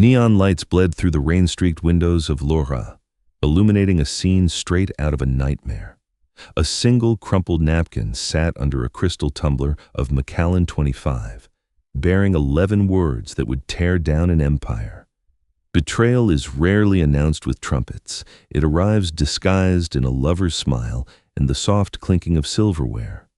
Neon lights bled through the rain-streaked windows of Laura, illuminating a scene straight out of a nightmare. A single crumpled napkin sat under a crystal tumbler of Macallan 25, bearing 11 words that would tear down an empire. Betrayal is rarely announced with trumpets. It arrives disguised in a lover's smile and the soft clinking of silverware.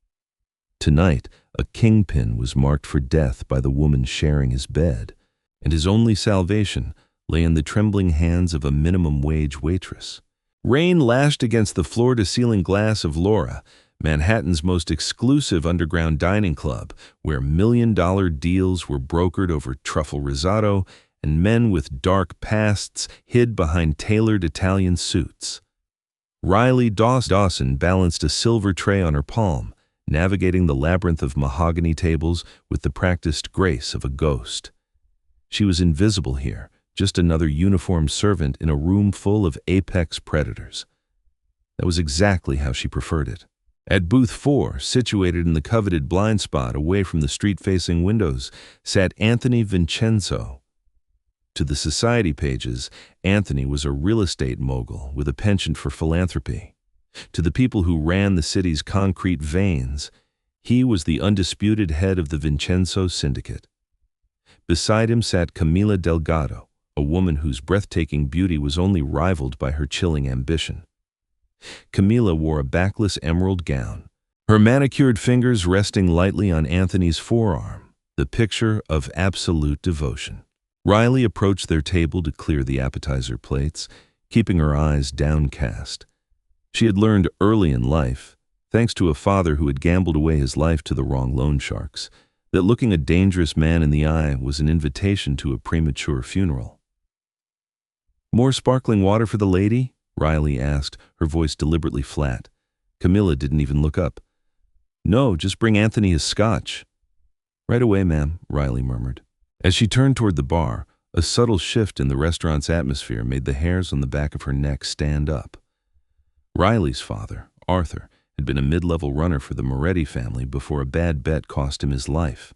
Tonight, a kingpin was marked for death by the woman sharing his bed, and his only salvation lay in the trembling hands of a minimum-wage waitress. Rain lashed against the floor-to-ceiling glass of Laura, Manhattan's most exclusive underground dining club, where million-dollar deals were brokered over truffle risotto and men with dark pasts hid behind tailored Italian suits. Riley Dawson balanced a silver tray on her palm, navigating the labyrinth of mahogany tables with the practiced grace of a ghost. She was invisible here, just another uniformed servant in a room full of apex predators. That was exactly how she preferred it. At booth 4, situated in the coveted blind spot away from the street-facing windows, sat Anthony Vincenzo. To the society pages, Anthony was a real estate mogul with a penchant for philanthropy. To the people who ran the city's concrete veins, he was the undisputed head of the Vincenzo Syndicate. Beside him sat Camila Delgado, a woman whose breathtaking beauty was only rivaled by her chilling ambition. Camila wore a backless emerald gown, her manicured fingers resting lightly on Anthony's forearm, the picture of absolute devotion. Riley approached their table to clear the appetizer plates, keeping her eyes downcast. She had learned early in life, thanks to a father who had gambled away his life to the wrong loan sharks, that looking a dangerous man in the eye was an invitation to a premature funeral. "More sparkling water for the lady?" Riley asked, her voice deliberately flat. Camilla didn't even look up. "No, just bring Anthony his scotch." "Right away, ma'am," Riley murmured. As she turned toward the bar, a subtle shift in the restaurant's atmosphere made the hairs on the back of her neck stand up. Riley's father, Arthur, had been a mid-level runner for the Moretti family before a bad bet cost him his life.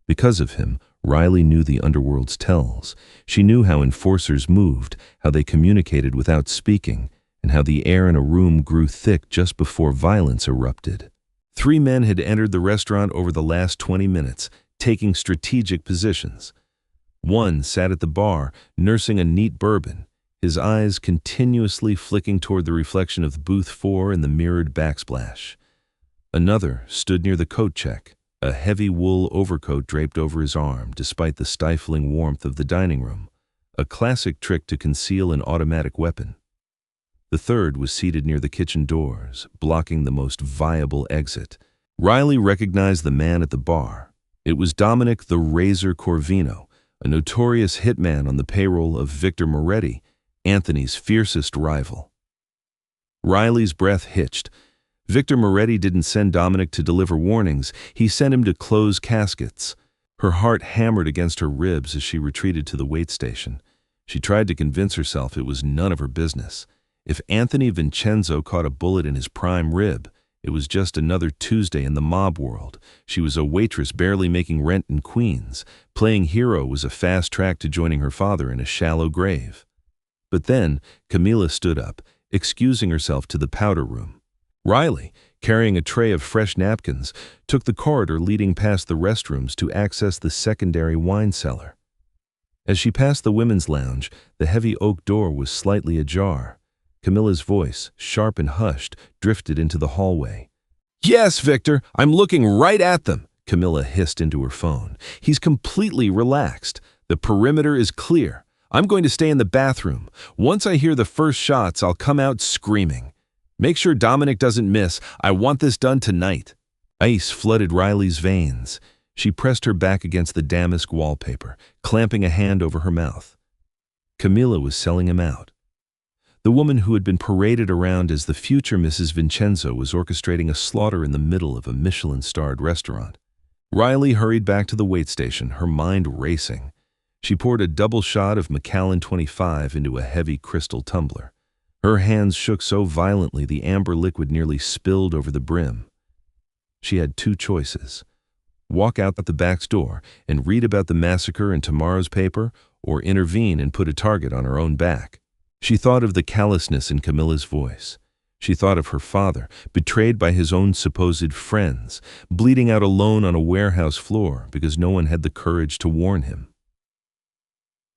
Because of him, Riley knew the underworld's tells. She knew how enforcers moved, how they communicated without speaking, and how the air in a room grew thick just before violence erupted. 3 men had entered the restaurant over the last 20 minutes, taking strategic positions. One sat at the bar, nursing a neat bourbon, his eyes continuously flicking toward the reflection of booth 4 in the mirrored backsplash. Another stood near the coat check, a heavy wool overcoat draped over his arm despite the stifling warmth of the dining room, a classic trick to conceal an automatic weapon. The third was seated near the kitchen doors, blocking the most viable exit. Riley recognized the man at the bar. It was Dominic the Razor Corvino, a notorious hitman on the payroll of Victor Moretti, Anthony's fiercest rival. Riley's breath hitched. Victor Moretti didn't send Dominic to deliver warnings, he sent him to close caskets. Her heart hammered against her ribs as she retreated to the wait station. She tried to convince herself it was none of her business. If Anthony Vincenzo caught a bullet in his prime rib, it was just another Tuesday in the mob world. She was a waitress barely making rent in Queens. Playing hero was a fast track to joining her father in a shallow grave. But then, Camila stood up, excusing herself to the powder room. Riley, carrying a tray of fresh napkins, took the corridor leading past the restrooms to access the secondary wine cellar. As she passed the women's lounge, the heavy oak door was slightly ajar. Camilla's voice, sharp and hushed, drifted into the hallway. "Yes, Victor, I'm looking right at them," Camilla hissed into her phone. "He's completely relaxed. The perimeter is clear. I'm going to stay in the bathroom. Once I hear the first shots, I'll come out screaming. Make sure Dominic doesn't miss. I want this done tonight." Ice flooded Riley's veins. She pressed her back against the damask wallpaper, clamping a hand over her mouth. Camilla was selling him out. The woman who had been paraded around as the future Mrs. Vincenzo was orchestrating a slaughter in the middle of a Michelin-starred restaurant. Riley hurried back to the wait station, her mind racing. She poured a double shot of Macallan 25 into a heavy crystal tumbler. Her hands shook so violently the amber liquid nearly spilled over the brim. She had 2 choices: walk out the back door and read about the massacre in tomorrow's paper, or intervene and put a target on her own back. She thought of the callousness in Camilla's voice. She thought of her father, betrayed by his own supposed friends, bleeding out alone on a warehouse floor because no one had the courage to warn him.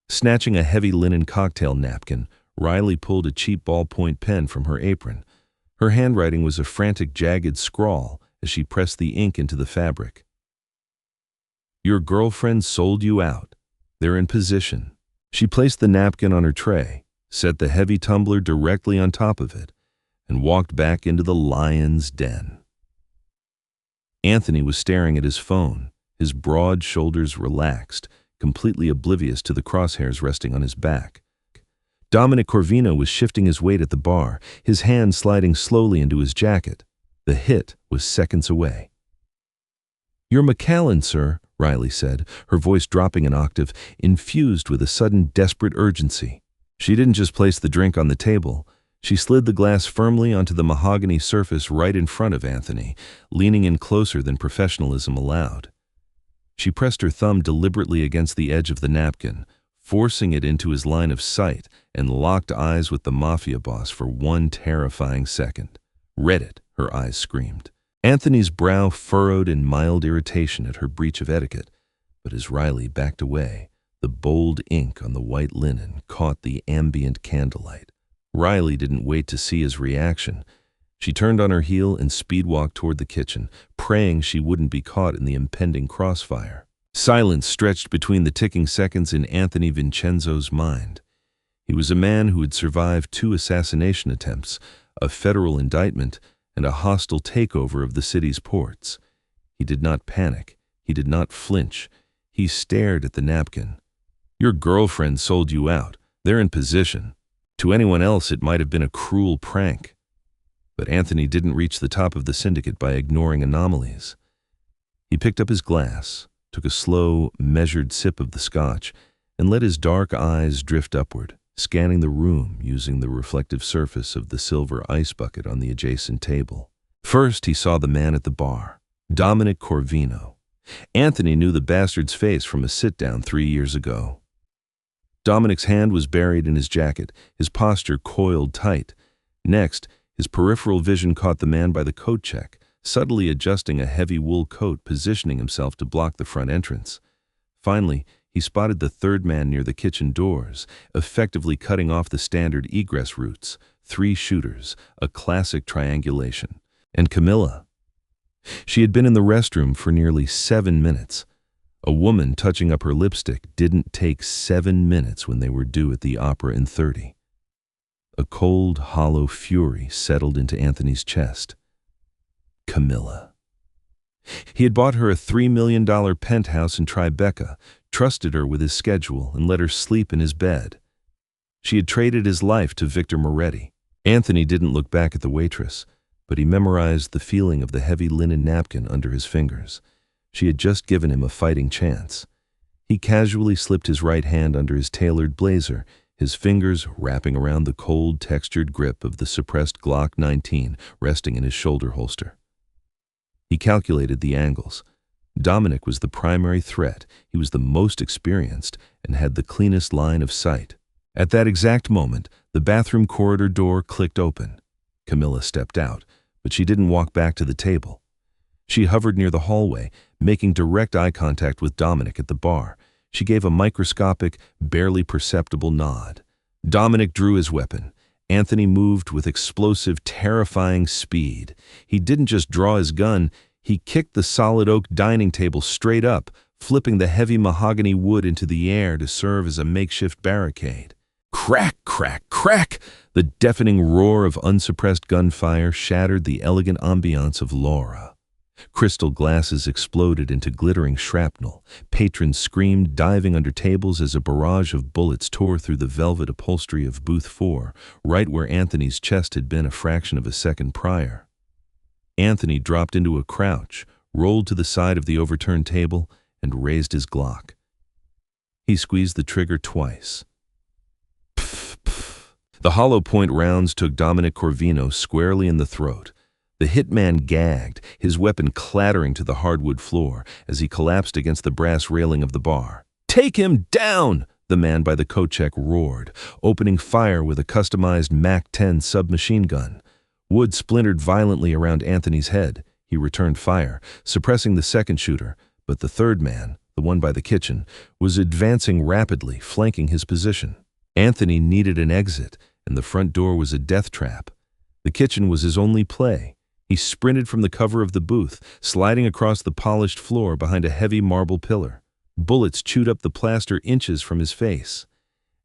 Snatching a heavy linen cocktail napkin, Riley pulled a cheap ballpoint pen from her apron. Her handwriting was a frantic, jagged scrawl as she pressed the ink into the fabric. "Your girlfriend sold you out. They're in position." She placed the napkin on her tray, set the heavy tumbler directly on top of it, and walked back into the lion's den. Anthony was staring at his phone, his broad shoulders relaxed, completely oblivious to the crosshairs resting on his back. Dominic Corvino was shifting his weight at the bar, his hand sliding slowly into his jacket. The hit was seconds away. "You're McAllen, sir," Riley said, her voice dropping an octave, infused with a sudden desperate urgency. She didn't just place the drink on the table. She slid the glass firmly onto the mahogany surface right in front of Anthony, leaning in closer than professionalism allowed. She pressed her thumb deliberately against the edge of the napkin, forcing it into his line of sight, and locked eyes with the Mafia boss for one terrifying second. "Read it," her eyes screamed. Anthony's brow furrowed in mild irritation at her breach of etiquette, but as Riley backed away, the bold ink on the white linen caught the ambient candlelight. Riley didn't wait to see his reaction. She turned on her heel and speed-walked toward the kitchen, praying she wouldn't be caught in the impending crossfire. Silence stretched between the ticking seconds in Anthony Vincenzo's mind. He was a man who had survived 2 assassination attempts, a federal indictment, and a hostile takeover of the city's ports. He did not panic. He did not flinch. He stared at the napkin. "Your girlfriend sold you out. They're in position." To anyone else, it might have been a cruel prank. But Anthony didn't reach the top of the syndicate by ignoring anomalies. He picked up his glass, took a slow, measured sip of the scotch, and let his dark eyes drift upward, scanning the room using the reflective surface of the silver ice bucket on the adjacent table. First, he saw the man at the bar, Dominic Corvino. Anthony knew the bastard's face from a sit-down 3 years ago. Dominic's hand was buried in his jacket, his posture coiled tight. Next, his peripheral vision caught the man by the coat check, subtly adjusting a heavy wool coat, positioning himself to block the front entrance. Finally, he spotted the third man near the kitchen doors, effectively cutting off the standard egress routes. 3 shooters, a classic triangulation. And Camilla. She had been in the restroom for nearly 7 minutes. A woman touching up her lipstick didn't take 7 minutes when they were due at the opera in 30. A cold, hollow fury settled into Anthony's chest. Camilla. He had bought her a $3 million penthouse in Tribeca, trusted her with his schedule, and let her sleep in his bed. She had traded his life to Victor Moretti. Anthony didn't look back at the waitress, but he memorized the feeling of the heavy linen napkin under his fingers. She had just given him a fighting chance. He casually slipped his right hand under his tailored blazer, his fingers wrapping around the cold, textured grip of the suppressed Glock 19 resting in his shoulder holster. He calculated the angles. Dominic was the primary threat. He was the most experienced and had the cleanest line of sight. At that exact moment, the bathroom corridor door clicked open. Camilla stepped out, but she didn't walk back to the table. She hovered near the hallway, making direct eye contact with Dominic at the bar. She gave a microscopic, barely perceptible nod. Dominic drew his weapon. Anthony moved with explosive, terrifying speed. He didn't just draw his gun, he kicked the solid oak dining table straight up, flipping the heavy mahogany wood into the air to serve as a makeshift barricade. Crack, crack, crack! The deafening roar of unsuppressed gunfire shattered the elegant ambiance of Laura. Crystal glasses exploded into glittering shrapnel. Patrons screamed, diving under tables as a barrage of bullets tore through the velvet upholstery of Booth 4, right where Anthony's chest had been a fraction of a second prior. Anthony dropped into a crouch, rolled to the side of the overturned table, and raised his Glock. He squeezed the trigger twice. Pff, pff. The hollow point rounds took Dominic Corvino squarely in the throat. The hitman gagged, his weapon clattering to the hardwood floor as he collapsed against the brass railing of the bar. "Take him down!" The man by the coat check roared, opening fire with a customized MAC-10 submachine gun. Wood splintered violently around Anthony's head. He returned fire, suppressing the second shooter, but the third man, the one by the kitchen, was advancing rapidly, flanking his position. Anthony needed an exit, and the front door was a death trap. The kitchen was his only play. He sprinted from the cover of the booth, sliding across the polished floor behind a heavy marble pillar. Bullets chewed up the plaster inches from his face.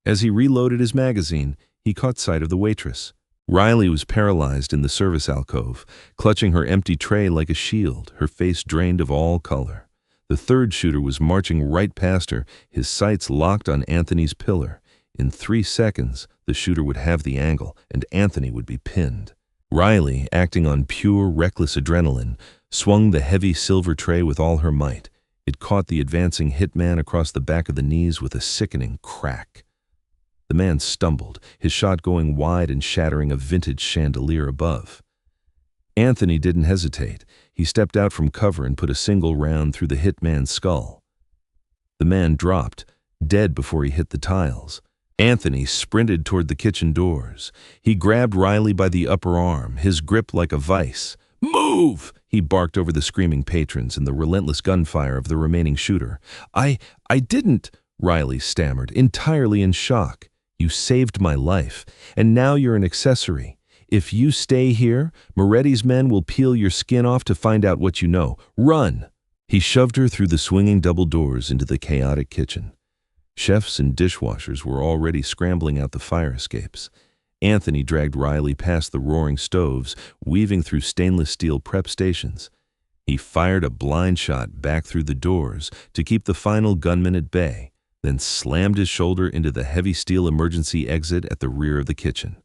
As he reloaded his magazine, he caught sight of the waitress. Riley was paralyzed in the service alcove, clutching her empty tray like a shield, her face drained of all color. The third shooter was marching right past her, his sights locked on Anthony's pillar. In 3 seconds, the shooter would have the angle, and Anthony would be pinned. Riley, acting on pure, reckless adrenaline, swung the heavy silver tray with all her might. It caught the advancing hitman across the back of the knees with a sickening crack. The man stumbled, his shot going wide and shattering a vintage chandelier above. Anthony didn't hesitate. He stepped out from cover and put a single round through the hitman's skull. The man dropped, dead before he hit the tiles. Anthony sprinted toward the kitchen doors. He grabbed Riley by the upper arm, his grip like a vice. "Move!" he barked over the screaming patrons and the relentless gunfire of the remaining shooter. I didn't," Riley stammered, entirely in shock. "You saved my life, and now you're an accessory. If you stay here, Moretti's men will peel your skin off to find out what you know. Run!" He shoved her through the swinging double doors into the chaotic kitchen. Chefs and dishwashers were already scrambling out the fire escapes. Anthony dragged Riley past the roaring stoves, weaving through stainless steel prep stations. He fired a blind shot back through the doors to keep the final gunman at bay, then slammed his shoulder into the heavy steel emergency exit at the rear of the kitchen.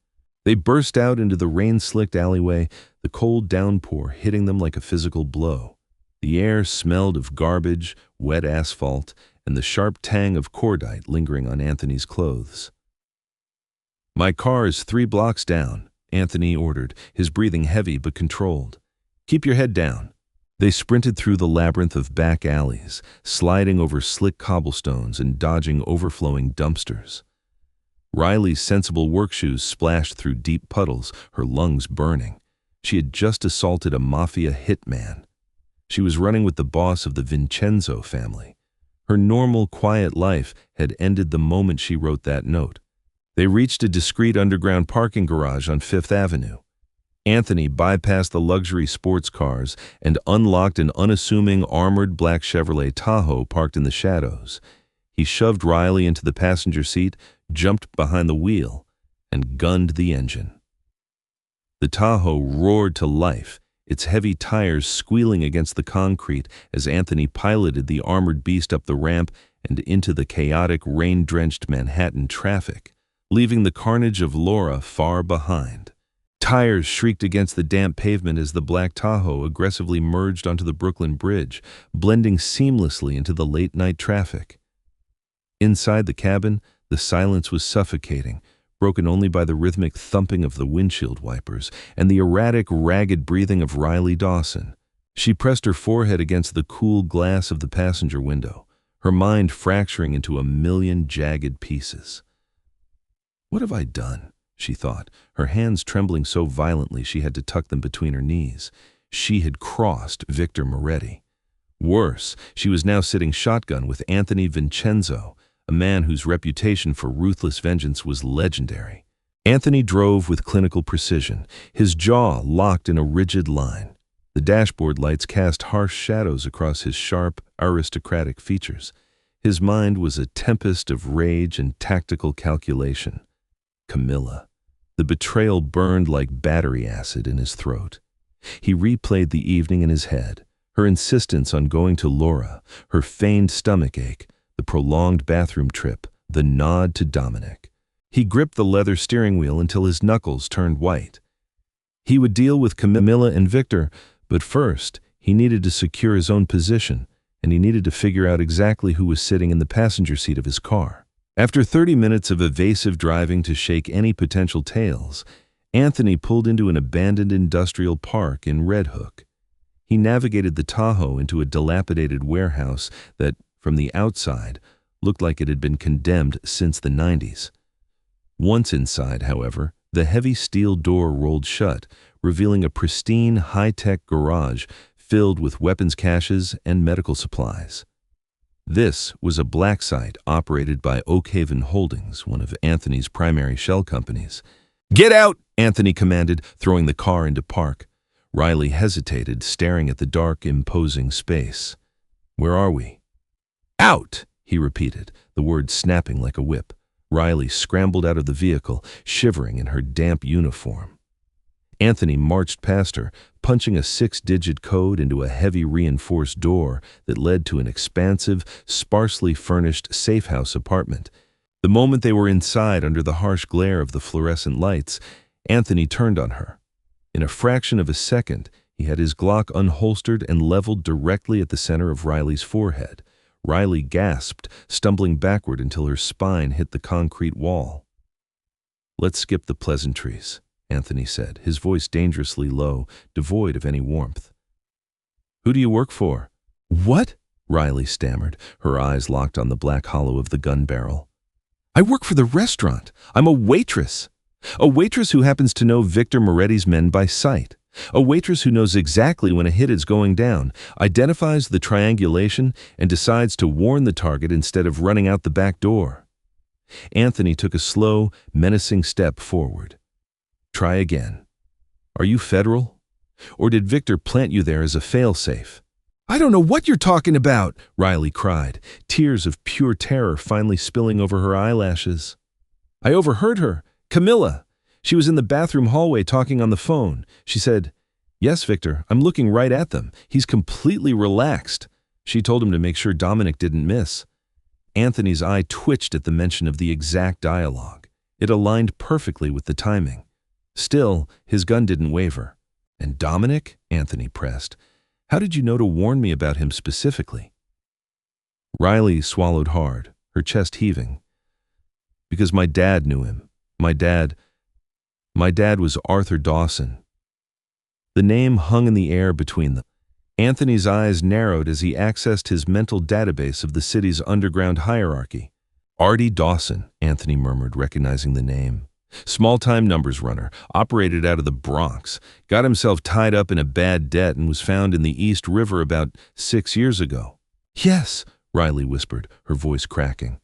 They burst out into the rain-slicked alleyway, the cold downpour hitting them like a physical blow. The air smelled of garbage, wet asphalt, and the sharp tang of cordite lingering on Anthony's clothes. "My car is 3 blocks down," Anthony ordered, his breathing heavy but controlled. "Keep your head down." They sprinted through the labyrinth of back alleys, sliding over slick cobblestones and dodging overflowing dumpsters. Riley's sensible work shoes splashed through deep puddles, her lungs burning. She had just assaulted a Mafia hitman. She was running with the boss of the Vincenzo family. Her normal, quiet life had ended the moment she wrote that note. They reached a discreet underground parking garage on 5th Avenue. Anthony bypassed the luxury sports cars and unlocked an unassuming armored black Chevrolet Tahoe parked in the shadows. He shoved Riley into the passenger seat, jumped behind the wheel, and gunned the engine. The Tahoe roared to life, its heavy tires squealing against the concrete as Anthony piloted the armored beast up the ramp and into the chaotic, rain-drenched Manhattan traffic, leaving the carnage of Laura far behind. Tires shrieked against the damp pavement as the black Tahoe aggressively merged onto the Brooklyn Bridge, blending seamlessly into the late-night traffic. Inside the cabin, the silence was suffocating, broken only by the rhythmic thumping of the windshield wipers and the erratic, ragged breathing of Riley Dawson. She pressed her forehead against the cool glass of the passenger window, her mind fracturing into a million jagged pieces. "What have I done?" she thought, her hands trembling so violently she had to tuck them between her knees. She had crossed Victor Moretti. Worse, she was now sitting shotgun with Anthony Vincenzo, a man whose reputation for ruthless vengeance was legendary. Anthony drove with clinical precision, his jaw locked in a rigid line. The dashboard lights cast harsh shadows across his sharp, aristocratic features. His mind was a tempest of rage and tactical calculation. Camilla. The betrayal burned like battery acid in his throat. He replayed the evening in his head, her insistence on going to Laura, her feigned stomach ache, the prolonged bathroom trip, the nod to Dominic. He gripped the leather steering wheel until his knuckles turned white. He would deal with Camilla and Victor, but first, he needed to secure his own position, and he needed to figure out exactly who was sitting in the passenger seat of his car. After 30 minutes of evasive driving to shake any potential tails, Anthony pulled into an abandoned industrial park in Red Hook. He navigated the Tahoe into a dilapidated warehouse that, from the outside, looked like it had been condemned since the 90s. Once inside, however, the heavy steel door rolled shut, revealing a pristine, high-tech garage filled with weapons caches and medical supplies. This was a black site operated by Oakhaven Holdings, one of Anthony's primary shell companies. "Get out!" Anthony commanded, throwing the car into park. Riley hesitated, staring at the dark, imposing space. "Where are we?" "Out!" he repeated, the words snapping like a whip. Riley scrambled out of the vehicle, shivering in her damp uniform. Anthony marched past her, punching a 6-digit code into a heavy reinforced door that led to an expansive, sparsely furnished safe-house apartment. The moment they were inside under the harsh glare of the fluorescent lights, Anthony turned on her. In a fraction of a second, he had his Glock unholstered and leveled directly at the center of Riley's forehead. Riley gasped, stumbling backward until her spine hit the concrete wall. "Let's skip the pleasantries," Anthony said, his voice dangerously low, devoid of any warmth. "Who do you work for?" "What?" Riley stammered, her eyes locked on the black hollow of the gun barrel. "I work for the restaurant. I'm a waitress. A waitress who happens to know Victor Moretti's men by sight. A waitress who knows exactly when a hit is going down, identifies the triangulation, and decides to warn the target instead of running out the back door." Anthony took a slow, menacing step forward. "Try again. Are you federal? Or did Victor plant you there as a failsafe?" "I don't know what you're talking about," Riley cried, tears of pure terror finally spilling over her eyelashes. "I overheard her. Camilla. She was in the bathroom hallway talking on the phone. She said, 'Yes, Victor, I'm looking right at them. He's completely relaxed.' She told him to make sure Dominic didn't miss." Anthony's eye twitched at the mention of the exact dialogue. It aligned perfectly with the timing. Still, his gun didn't waver. "And Dominic?" Anthony pressed. "How did you know to warn me about him specifically?" Riley swallowed hard, her chest heaving. "Because my dad knew him. My dad was Arthur Dawson." The name hung in the air between them. Anthony's eyes narrowed as he accessed his mental database of the city's underground hierarchy. "Artie Dawson," Anthony murmured, recognizing the name. "Small-time numbers runner, operated out of the Bronx, got himself tied up in a bad debt and was found in the East River about 6 years ago." "Yes," Riley whispered, her voice cracking.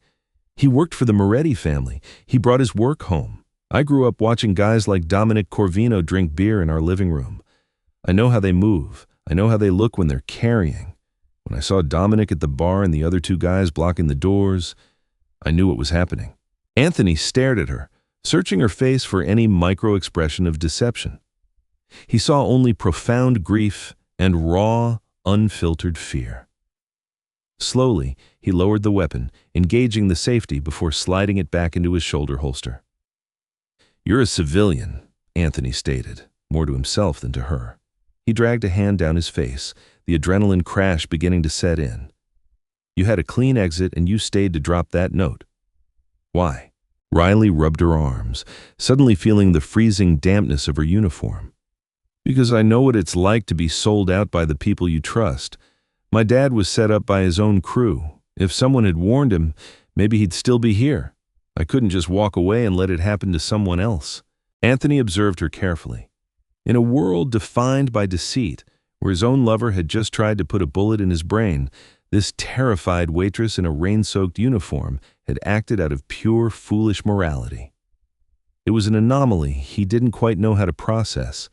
"He worked for the Moretti family. He brought his work home. I grew up watching guys like Dominic Corvino drink beer in our living room. I know how they move. I know how they look when they're carrying. When I saw Dominic at the bar and the other 2 guys blocking the doors, I knew what was happening." Anthony stared at her, searching her face for any micro-expression of deception. He saw only profound grief and raw, unfiltered fear. Slowly, he lowered the weapon, engaging the safety before sliding it back into his shoulder holster. "You're a civilian," Anthony stated, more to himself than to her. He dragged a hand down his face, the adrenaline crash beginning to set in. "You had a clean exit and you stayed to drop that note. Why?" Riley rubbed her arms, suddenly feeling the freezing dampness of her uniform. "Because I know what it's like to be sold out by the people you trust. My dad was set up by his own crew. If someone had warned him, maybe he'd still be here. I couldn't just walk away and let it happen to someone else." Anthony observed her carefully. In a world defined by deceit, where his own lover had just tried to put a bullet in his brain, this terrified waitress in a rain-soaked uniform had acted out of pure, foolish morality. It was an anomaly he didn't quite know how to process.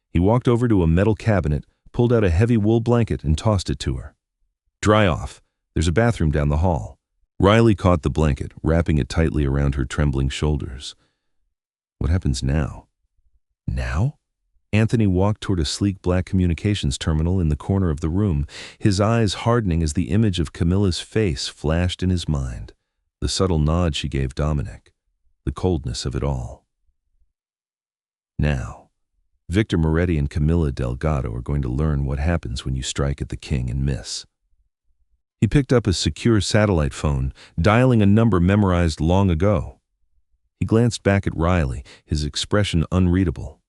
He walked over to a metal cabinet, pulled out a heavy wool blanket, and tossed it to her. "Dry off. There's a bathroom down the hall." Riley caught the blanket, wrapping it tightly around her trembling shoulders. "What happens now?" "Now?" Anthony walked toward a sleek black communications terminal in the corner of the room, his eyes hardening as the image of Camilla's face flashed in his mind. The subtle nod she gave Dominic. The coldness of it all. Now, Victor Moretti and Camilla Delgado are going to learn what happens when you strike at the king and miss. He picked up a secure satellite phone, dialing a number memorized long ago. He glanced back at Riley, his expression unreadable.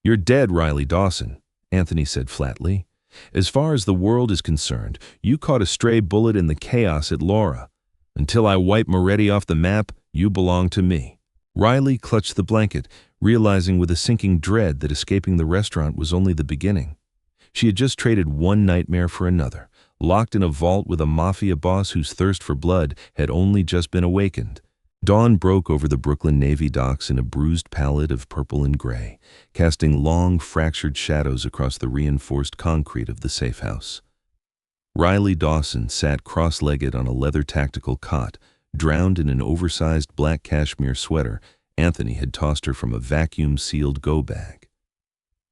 "You're dead, Riley Dawson," Anthony said flatly. "As far as the world is concerned, you caught a stray bullet in the chaos at Laura. Until I wipe Moretti off the map, you belong to me. Riley clutched the blanket, realizing with a sinking dread that escaping the restaurant was only the beginning. She had just traded one nightmare for another, locked in a vault with a Mafia boss whose thirst for blood had only just been awakened. Dawn broke over the Brooklyn Navy docks in a bruised palette of purple and gray, casting long, fractured shadows across the reinforced concrete of the safe house. Riley Dawson sat cross-legged on a leather tactical cot, drowned in an oversized black cashmere sweater Anthony had tossed her from a vacuum-sealed go-bag.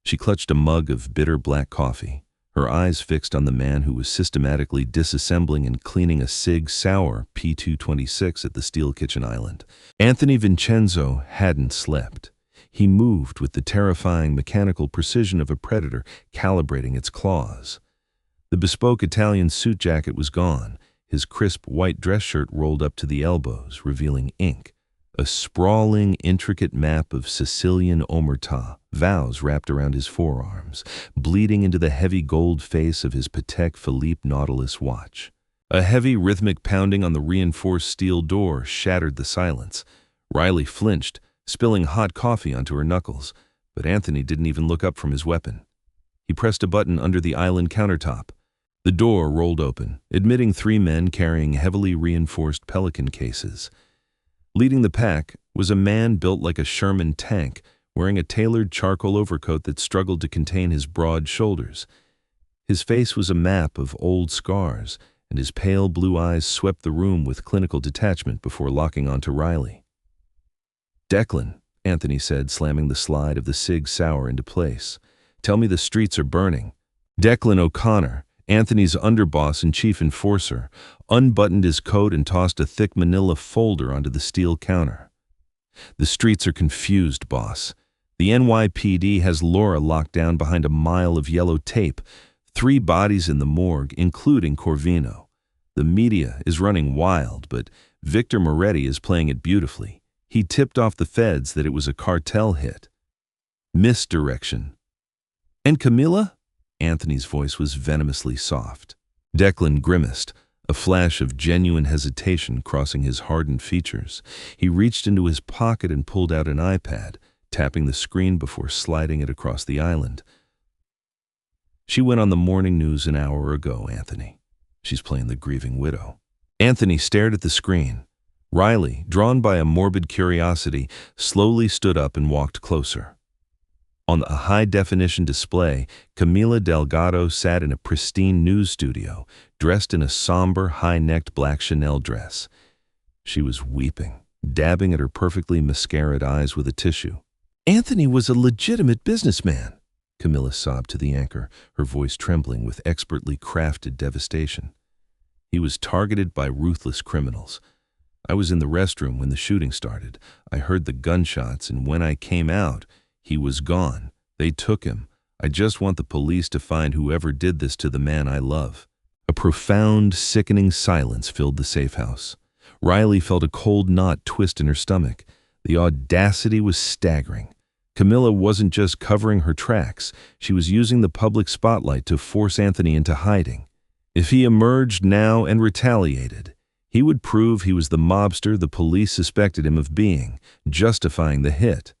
She clutched a mug of bitter black coffee, her eyes fixed on the man who was systematically disassembling and cleaning a Sig Sauer P226 at the Steel Kitchen Island. Anthony Vincenzo hadn't slept. He moved with the terrifying mechanical precision of a predator calibrating its claws. The bespoke Italian suit jacket was gone, his crisp white dress shirt rolled up to the elbows, revealing ink. A sprawling, intricate map of Sicilian omertà, vows wrapped around his forearms, bleeding into the heavy gold face of his Patek Philippe Nautilus watch. A heavy, rhythmic pounding on the reinforced steel door shattered the silence. Riley flinched, spilling hot coffee onto her knuckles, but Anthony didn't even look up from his weapon. He pressed a button under the island countertop. The door rolled open, admitting 3 men carrying heavily reinforced Pelican cases. Leading the pack was a man built like a Sherman tank, wearing a tailored charcoal overcoat that struggled to contain his broad shoulders. His face was a map of old scars, and his pale blue eyes swept the room with clinical detachment before locking onto Riley. "Declan," Anthony said, slamming the slide of the Sig Sauer into place. "Tell me the streets are burning." Declan O'Connor, Anthony's underboss and chief enforcer, unbuttoned his coat and tossed a thick manila folder onto the steel counter. "The streets are confused, boss. The NYPD has Laura locked down behind a mile of yellow tape, 3 bodies in the morgue, including Corvino. The media is running wild, but Victor Moretti is playing it beautifully. He tipped off the feds that it was a cartel hit." "Misdirection." "And Camilla?" Anthony's voice was venomously soft. Declan grimaced, a flash of genuine hesitation crossing his hardened features. He reached into his pocket and pulled out an iPad, tapping the screen before sliding it across the island. "She went on the morning news an hour ago, Anthony. She's playing the grieving widow." Anthony stared at the screen. Riley, drawn by a morbid curiosity, slowly stood up and walked closer. On a high-definition display, Camila Delgado sat in a pristine news studio, dressed in a somber, high-necked black Chanel dress. She was weeping, dabbing at her perfectly mascaraed eyes with a tissue. "Anthony was a legitimate businessman," Camilla sobbed to the anchor, her voice trembling with expertly crafted devastation. "He was targeted by ruthless criminals. I was in the restroom when the shooting started. I heard the gunshots, and when I came out, he was gone. They took him. I just want the police to find whoever did this to the man I love." A profound, sickening silence filled the safe house. Riley felt a cold knot twist in her stomach. The audacity was staggering. Camilla wasn't just covering her tracks. She was using the public spotlight to force Anthony into hiding. If he emerged now and retaliated, he would prove he was the mobster the police suspected him of being, justifying the hit.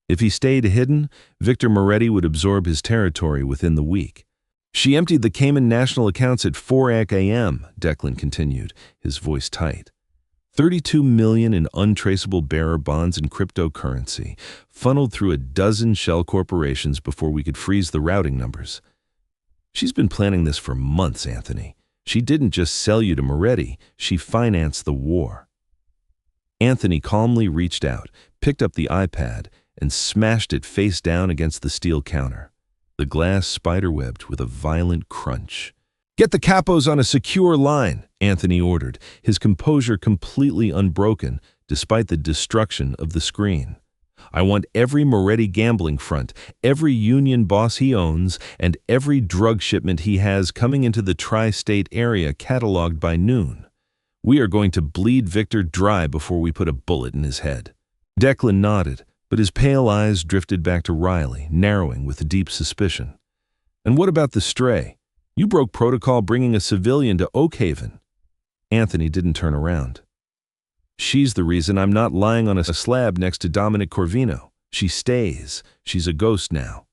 If he stayed hidden, Victor Moretti would absorb his territory within the week. "She emptied the Cayman national accounts at 4 a.m., Declan continued, his voice tight. 32 million in untraceable bearer bonds and cryptocurrency, funneled through a dozen shell corporations before we could freeze the routing numbers. She's been planning this for months, Anthony. She didn't just sell you to Moretti, she financed the war." Anthony calmly reached out, picked up the iPad, and smashed it face down against the steel counter. The glass spiderwebbed with a violent crunch. "Get the capos on a secure line," Anthony ordered, his composure completely unbroken despite the destruction of the screen. "I want every Moretti gambling front, every union boss he owns, and every drug shipment he has coming into the tri-state area cataloged by noon. We are going to bleed Victor dry before we put a bullet in his head." Declan nodded, but his pale eyes drifted back to Riley, narrowing with deep suspicion. "And what about the stray? You broke protocol bringing a civilian to Oak Haven." Anthony didn't turn around. She's the reason I'm not lying on a slab next to Dominic Corvino. She stays. She's a ghost now.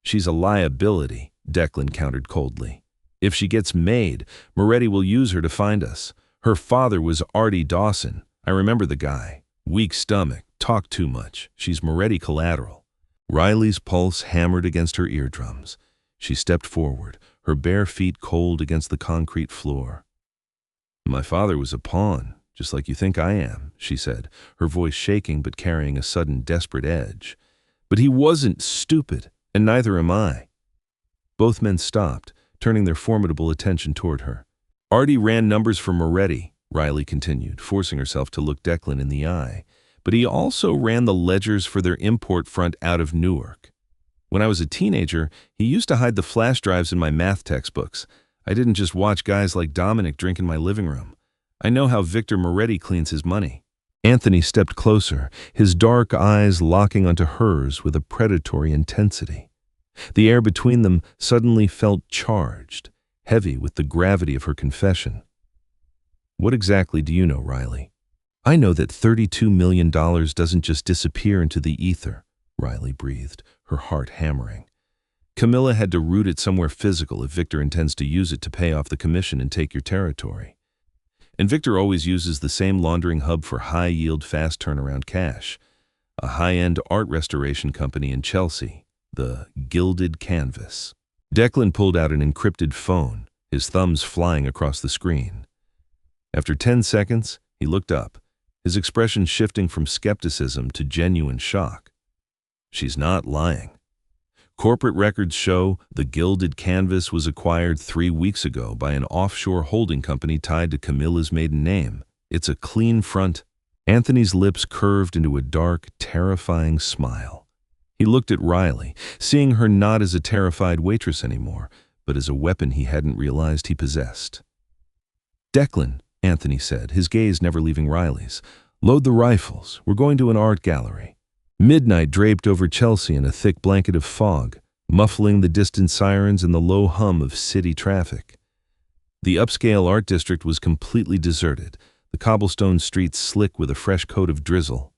She's a liability, Declan countered coldly. If she gets made, Moretti will use her to find us. Her father was Artie Dawson. I remember the guy. Weak stomach, talked too much. She's Moretti collateral. Riley's pulse hammered against her eardrums. She stepped forward, her bare feet cold against the concrete floor. My father was a pawn, just like you think I am, she said, her voice shaking but carrying a sudden desperate edge. But he wasn't stupid, and neither am I. Both men stopped, turning their formidable attention toward her. Artie ran numbers for Moretti, Riley continued, forcing herself to look Declan in the eye. But he also ran the ledgers for their import front out of Newark. When I was a teenager, he used to hide the flash drives in my math textbooks. I didn't just watch guys like Dominic drink in my living room. I know how Victor Moretti cleans his money. Anthony stepped closer, his dark eyes locking onto hers with a predatory intensity. The air between them suddenly felt charged, heavy with the gravity of her confession. What exactly do you know, Riley? I know that $32 million doesn't just disappear into the ether, Riley breathed, her heart hammering. Camilla had to root it somewhere physical if Victor intends to use it to pay off the commission and take your territory. And Victor always uses the same laundering hub for high-yield, fast turnaround cash, a high-end art restoration company in Chelsea, the Gilded Canvas. Declan pulled out an encrypted phone, his thumbs flying across the screen. After 10 seconds, he looked up, his expression shifting from skepticism to genuine shock. She's not lying. Corporate records show the Gilded Canvas was acquired 3 weeks ago by an offshore holding company tied to Camilla's maiden name. It's a clean front. Anthony's lips curved into a dark, terrifying smile. He looked at Riley, seeing her not as a terrified waitress anymore, but as a weapon he hadn't realized he possessed. Declan, Anthony said, his gaze never leaving Riley's. Load the rifles. We're going to an art gallery. Midnight draped over Chelsea in a thick blanket of fog, muffling the distant sirens and the low hum of city traffic. The upscale art district was completely deserted, the cobblestone streets slick with a fresh coat of drizzle.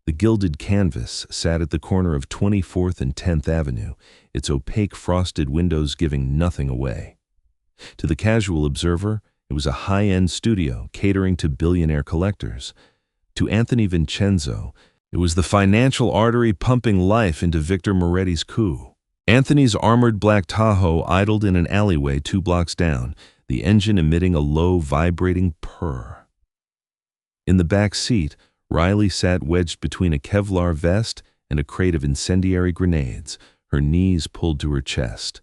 The Gilded Canvas sat at the corner of 24th and 10th Avenue, its opaque frosted windows giving nothing away. To the casual observer, it was a high-end studio catering to billionaire collectors. To Anthony Vincenzo, it was the financial artery pumping life into Victor Moretti's coup. Anthony's armored black Tahoe idled in an alleyway 2 blocks down, the engine emitting a low, vibrating purr. In the back seat, Riley sat wedged between a Kevlar vest and a crate of incendiary grenades, her knees pulled to her chest.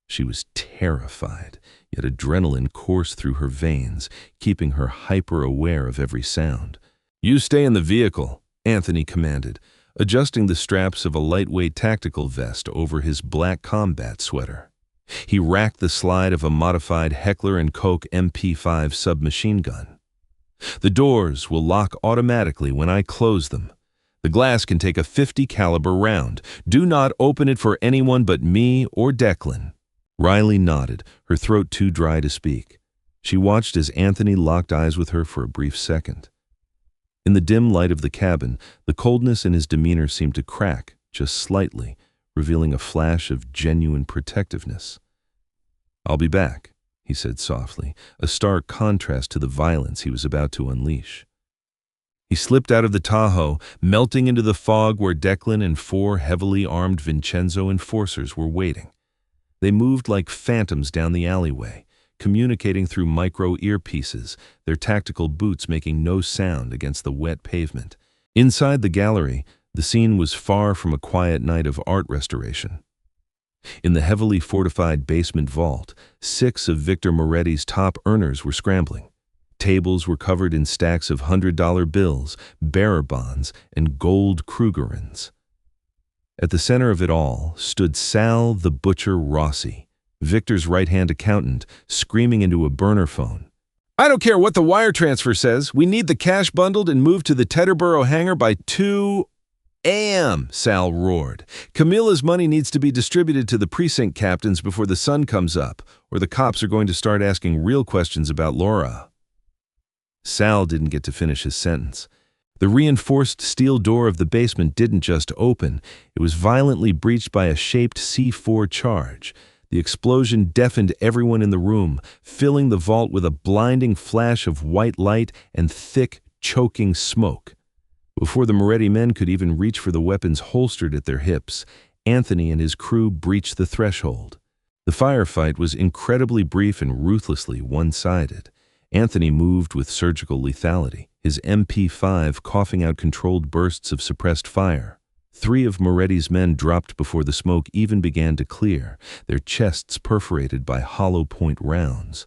She was terrified, yet adrenaline coursed through her veins, keeping her hyper-aware of every sound. "You stay in the vehicle," Anthony commanded, adjusting the straps of a lightweight tactical vest over his black combat sweater. He racked the slide of a modified Heckler & Koch MP5 submachine gun. "The doors will lock automatically when I close them. The glass can take a .50 caliber round. Do not open it for anyone but me or Declan." Riley nodded, her throat too dry to speak. She watched as Anthony locked eyes with her for a brief second. In the dim light of the cabin, the coldness in his demeanor seemed to crack, just slightly, revealing a flash of genuine protectiveness. "I'll be back," he said softly, a stark contrast to the violence he was about to unleash. He slipped out of the Tahoe, melting into the fog where Declan and 4 heavily armed Vincenzo enforcers were waiting. They moved like phantoms down the alleyway, communicating through micro earpieces, their tactical boots making no sound against the wet pavement. Inside the gallery, the scene was far from a quiet night of art restoration. In the heavily fortified basement vault, 6 of Victor Moretti's top earners were scrambling. Tables were covered in stacks of $100 bills, bearer bonds, and gold Krugerrands. At the center of it all stood Sal the Butcher Rossi, Victor's right-hand accountant, screaming into a burner phone. "I don't care what the wire transfer says. We need the cash bundled and moved to the Teterboro hangar by 2 a.m., Sal roared. "Camilla's money needs to be distributed to the precinct captains before the sun comes up, or the cops are going to start asking real questions about Laura." Sal didn't get to finish his sentence. The reinforced steel door of the basement didn't just open, it was violently breached by a shaped C4 charge. The explosion deafened everyone in the room, filling the vault with a blinding flash of white light and thick, choking smoke. Before the Moretti men could even reach for the weapons holstered at their hips, Anthony and his crew breached the threshold. The firefight was incredibly brief and ruthlessly one-sided. Anthony moved with surgical lethality, his MP5 coughing out controlled bursts of suppressed fire. 3 of Moretti's men dropped before the smoke even began to clear, their chests perforated by hollow point rounds.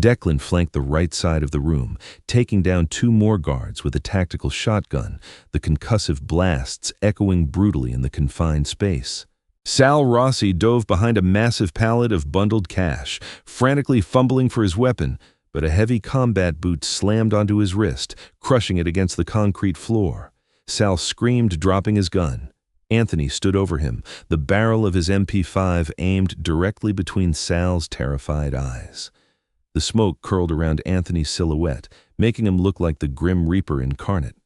Declan flanked the right side of the room, taking down 2 more guards with a tactical shotgun, the concussive blasts echoing brutally in the confined space. Sal Rossi dove behind a massive pallet of bundled cash, frantically fumbling for his weapon, but a heavy combat boot slammed onto his wrist, crushing it against the concrete floor. Sal screamed, dropping his gun. Anthony stood over him, the barrel of his MP5 aimed directly between Sal's terrified eyes. The smoke curled around Anthony's silhouette, making him look like the Grim Reaper incarnate.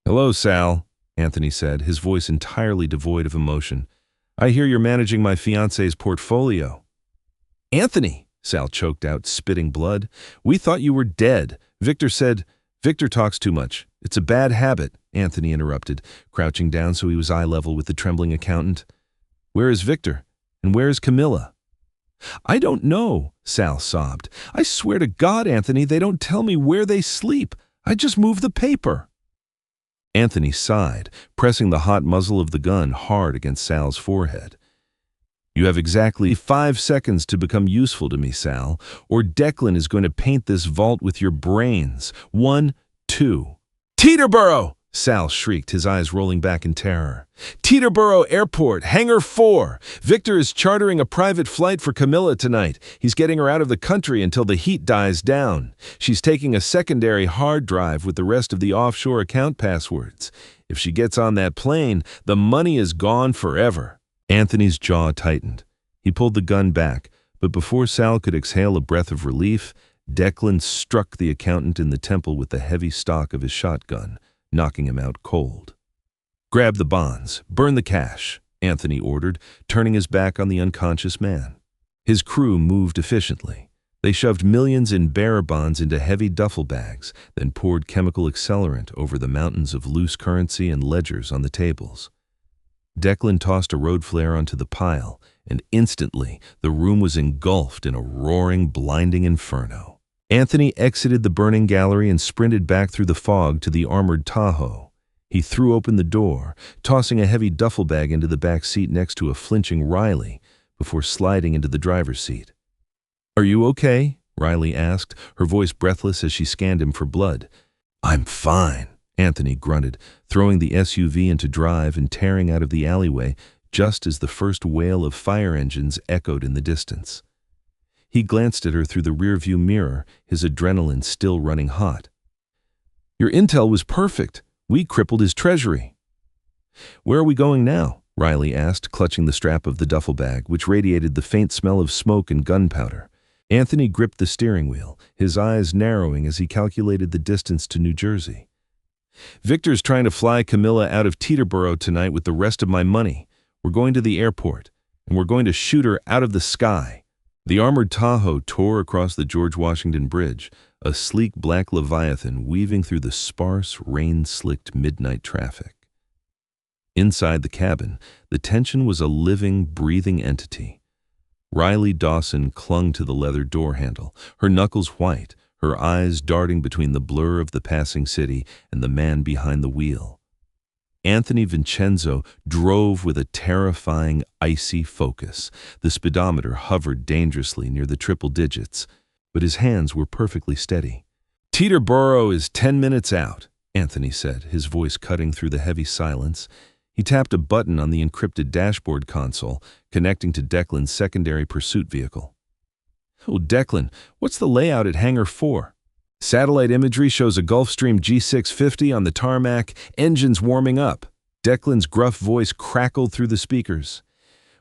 "Hello, Sal," Anthony said, his voice entirely devoid of emotion. "I hear you're managing my fiancé's portfolio." "Anthony," Sal choked out, spitting blood. "We thought you were dead. Victor said—" "Victor talks too much. It's a bad habit," Anthony interrupted, crouching down so he was eye level with the trembling accountant. "Where is Victor? And where is Camilla?" "I don't know," Sal sobbed. "I swear to God, Anthony, they don't tell me where they sleep. I just move the paper." Anthony sighed, pressing the hot muzzle of the gun hard against Sal's forehead. "You have exactly 5 seconds to become useful to me, Sal, or Declan is going to paint this vault with your brains. 1, 2. "Teterboro!" Sal shrieked, his eyes rolling back in terror. "Teterboro Airport, Hangar 4. Victor is chartering a private flight for Camilla tonight. He's getting her out of the country until the heat dies down. She's taking a secondary hard drive with the rest of the offshore account passwords. If she gets on that plane, the money is gone forever." Anthony's jaw tightened. He pulled the gun back, but before Sal could exhale a breath of relief, Declan struck the accountant in the temple with the heavy stock of his shotgun, knocking him out cold. "Grab the bonds, burn the cash," Anthony ordered, turning his back on the unconscious man. His crew moved efficiently. They shoved millions in bearer bonds into heavy duffel bags, then poured chemical accelerant over the mountains of loose currency and ledgers on the tables. Declan tossed a road flare onto the pile, and instantly the room was engulfed in a roaring, blinding inferno. Anthony exited the burning gallery and sprinted back through the fog to the armored Tahoe. He threw open the door, tossing a heavy duffel bag into the back seat next to a flinching Riley, before sliding into the driver's seat. "Are you okay?" Riley asked, her voice breathless as she scanned him for blood. "I'm fine," Anthony grunted, throwing the SUV into drive and tearing out of the alleyway just as the first wail of fire engines echoed in the distance. He glanced at her through the rearview mirror, his adrenaline still running hot. "Your intel was perfect. We crippled his treasury." "Where are we going now?" Riley asked, clutching the strap of the duffel bag, which radiated the faint smell of smoke and gunpowder. Anthony gripped the steering wheel, his eyes narrowing as he calculated the distance to New Jersey. "Victor's trying to fly Camilla out of Teterboro tonight with the rest of my money. We're going to the airport, and we're going to shoot her out of the sky." The armored Tahoe tore across the George Washington Bridge, a sleek black leviathan weaving through the sparse, rain-slicked midnight traffic. Inside the cabin, the tension was a living, breathing entity. Riley Dawson clung to the leather door handle, her knuckles white, her eyes darting between the blur of the passing city and the man behind the wheel. Anthony Vincenzo drove with a terrifying, icy focus. The speedometer hovered dangerously near the triple digits, but his hands were perfectly steady. "Teterboro is 10 minutes out," Anthony said, his voice cutting through the heavy silence. He tapped a button on the encrypted dashboard console, connecting to Declan's secondary pursuit vehicle. "Oh, Declan, what's the layout at Hangar 4? Satellite imagery shows a Gulfstream G650 on the tarmac, engines warming up." Declan's gruff voice crackled through the speakers.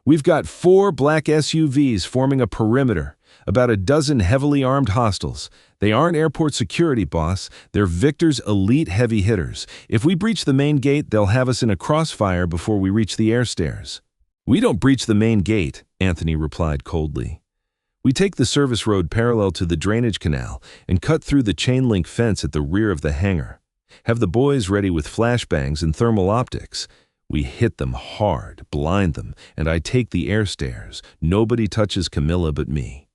"We've got 4 black SUVs forming a perimeter. About a dozen heavily armed hostiles. They aren't airport security, boss. They're Victor's elite heavy hitters. If we breach the main gate, they'll have us in a crossfire before we reach the air stairs. We don't breach the main gate, Anthony replied coldly. We take the service road parallel to the drainage canal and cut through the chain-link fence at the rear of the hangar. Have the boys ready with flashbangs and thermal optics. We hit them hard, blind them, and I take the air stairs. Nobody touches Camilla but me.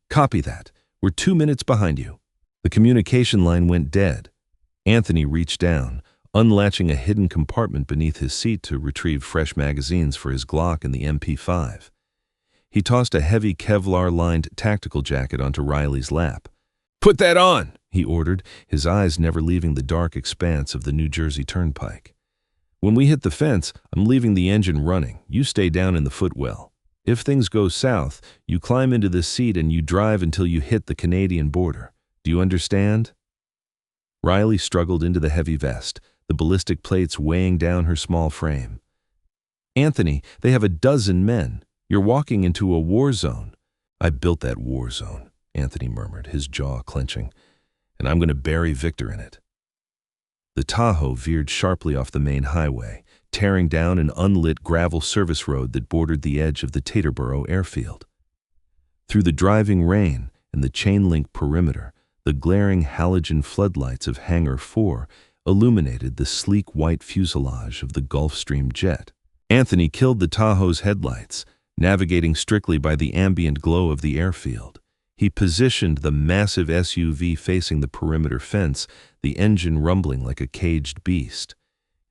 Copy that. We're 2 minutes behind you. The communication line went dead. Anthony reached down, unlatching a hidden compartment beneath his seat to retrieve fresh magazines for his Glock and the MP5. He tossed a heavy Kevlar-lined tactical jacket onto Riley's lap. "Put that on," he ordered, his eyes never leaving the dark expanse of the New Jersey Turnpike. "When we hit the fence, I'm leaving the engine running. You stay down in the footwell. If things go south, you climb into the seat and you drive until you hit the Canadian border. Do you understand?" Riley struggled into the heavy vest, the ballistic plates weighing down her small frame. "Anthony, they have a dozen men. You're walking into a war zone." "I built that war zone," Anthony murmured, his jaw clenching, "and I'm going to bury Victor in it." The Tahoe veered sharply off the main highway, tearing down an unlit gravel service road that bordered the edge of the Taterboro airfield. Through the driving rain and the chain-link perimeter, the glaring halogen floodlights of Hangar 4 illuminated the sleek white fuselage of the Gulfstream jet. Anthony killed the Tahoe's headlights, navigating strictly by the ambient glow of the airfield. He positioned the massive SUV facing the perimeter fence, the engine rumbling like a caged beast.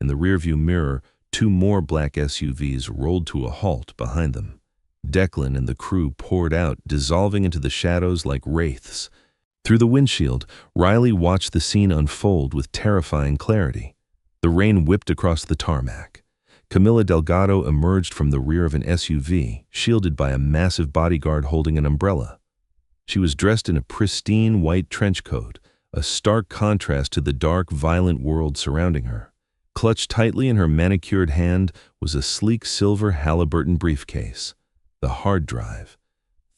In the rearview mirror, 2 more black SUVs rolled to a halt behind them. Declan and the crew poured out, dissolving into the shadows like wraiths. Through the windshield, Riley watched the scene unfold with terrifying clarity. The rain whipped across the tarmac. Camilla Delgado emerged from the rear of an SUV, shielded by a massive bodyguard holding an umbrella. She was dressed in a pristine white trench coat, a stark contrast to the dark, violent world surrounding her. Clutched tightly in her manicured hand was a sleek silver Halliburton briefcase, the hard drive,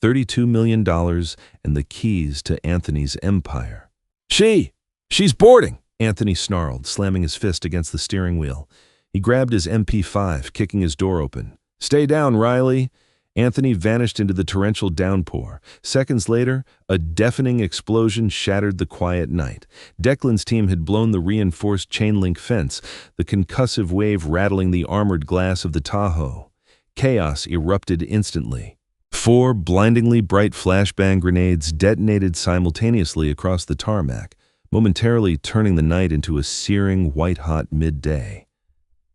$32 million, and the keys to Anthony's empire. She's boarding!" Anthony snarled, slamming his fist against the steering wheel. He grabbed his MP5, kicking his door open. "Stay down, Riley." Anthony vanished into the torrential downpour. Seconds later, a deafening explosion shattered the quiet night. Declan's team had blown the reinforced chain-link fence, the concussive wave rattling the armored glass of the Tahoe. Chaos erupted instantly. 4 blindingly bright flashbang grenades detonated simultaneously across the tarmac, momentarily turning the night into a searing, white-hot midday.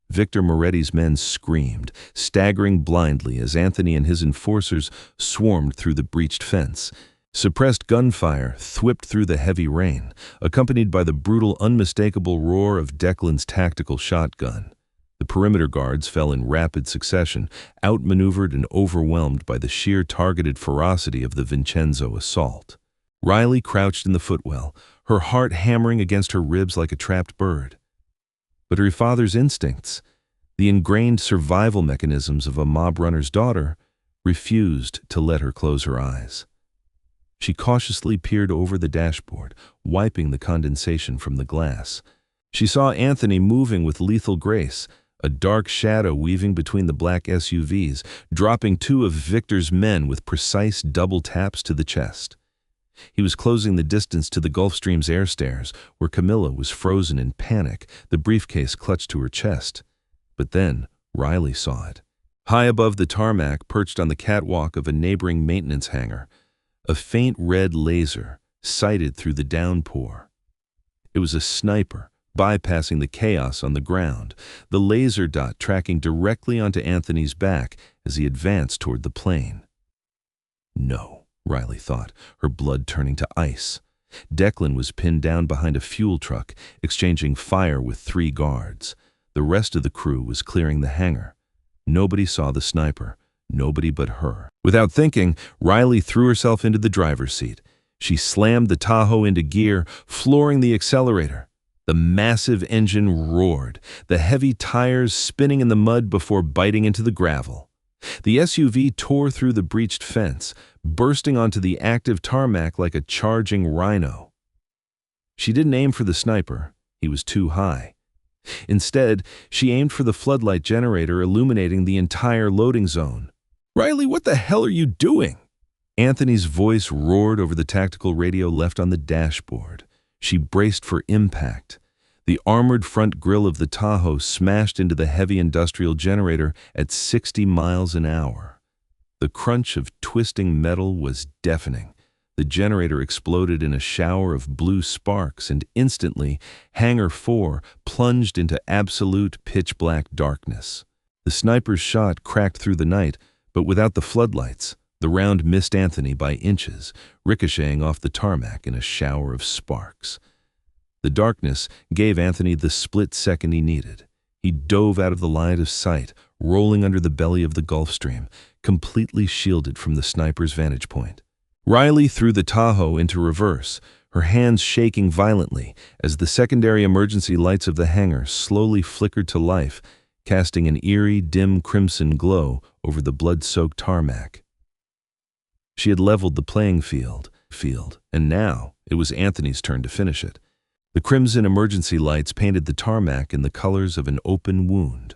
Victor Moretti's men screamed, staggering blindly as Anthony and his enforcers swarmed through the breached fence. Suppressed gunfire thwipped through the heavy rain, accompanied by the brutal, unmistakable roar of Declan's tactical shotgun. The perimeter guards fell in rapid succession, outmaneuvered and overwhelmed by the sheer targeted ferocity of the Vincenzo assault. Riley crouched in the footwell, her heart hammering against her ribs like a trapped bird. But her father's instincts, the ingrained survival mechanisms of a mob runner's daughter, refused to let her close her eyes. She cautiously peered over the dashboard, wiping the condensation from the glass. She saw Anthony moving with lethal grace, a dark shadow weaving between the black SUVs, dropping 2 of Victor's men with precise double taps to the chest. He was closing the distance to the Gulfstream's air stairs, where Camilla was frozen in panic, the briefcase clutched to her chest. But then Riley saw it. High above the tarmac, perched on the catwalk of a neighboring maintenance hangar, a faint red laser sighted through the downpour. It was a sniper, bypassing the chaos on the ground, the laser dot tracking directly onto Anthony's back as he advanced toward the plane. No. Riley thought, her blood turning to ice. Declan was pinned down behind a fuel truck, exchanging fire with 3 guards. The rest of the crew was clearing the hangar. Nobody saw the sniper, nobody but her. Without thinking, Riley threw herself into the driver's seat. She slammed the Tahoe into gear, flooring the accelerator. The massive engine roared, the heavy tires spinning in the mud before biting into the gravel. The SUV tore through the breached fence, bursting onto the active tarmac like a charging rhino. She didn't aim for the sniper. He was too high. Instead, she aimed for the floodlight generator illuminating the entire loading zone. "Riley, what the hell are you doing?" Anthony's voice roared over the tactical radio left on the dashboard. She braced for impact. The armored front grille of the Tahoe smashed into the heavy industrial generator at 60 miles an hour. The crunch of twisting metal was deafening. The generator exploded in a shower of blue sparks, and instantly, Hangar 4 plunged into absolute pitch-black darkness. The sniper's shot cracked through the night, but without the floodlights, the round missed Anthony by inches, ricocheting off the tarmac in a shower of sparks. The darkness gave Anthony the split second he needed. He dove out of the line of sight, rolling under the belly of the Gulf Stream, completely shielded from the sniper's vantage point. Riley threw the Tahoe into reverse, her hands shaking violently as the secondary emergency lights of the hangar slowly flickered to life, casting an eerie, dim crimson glow over the blood-soaked tarmac. She had leveled the playing field, and now it was Anthony's turn to finish it. The crimson emergency lights painted the tarmac in the colors of an open wound.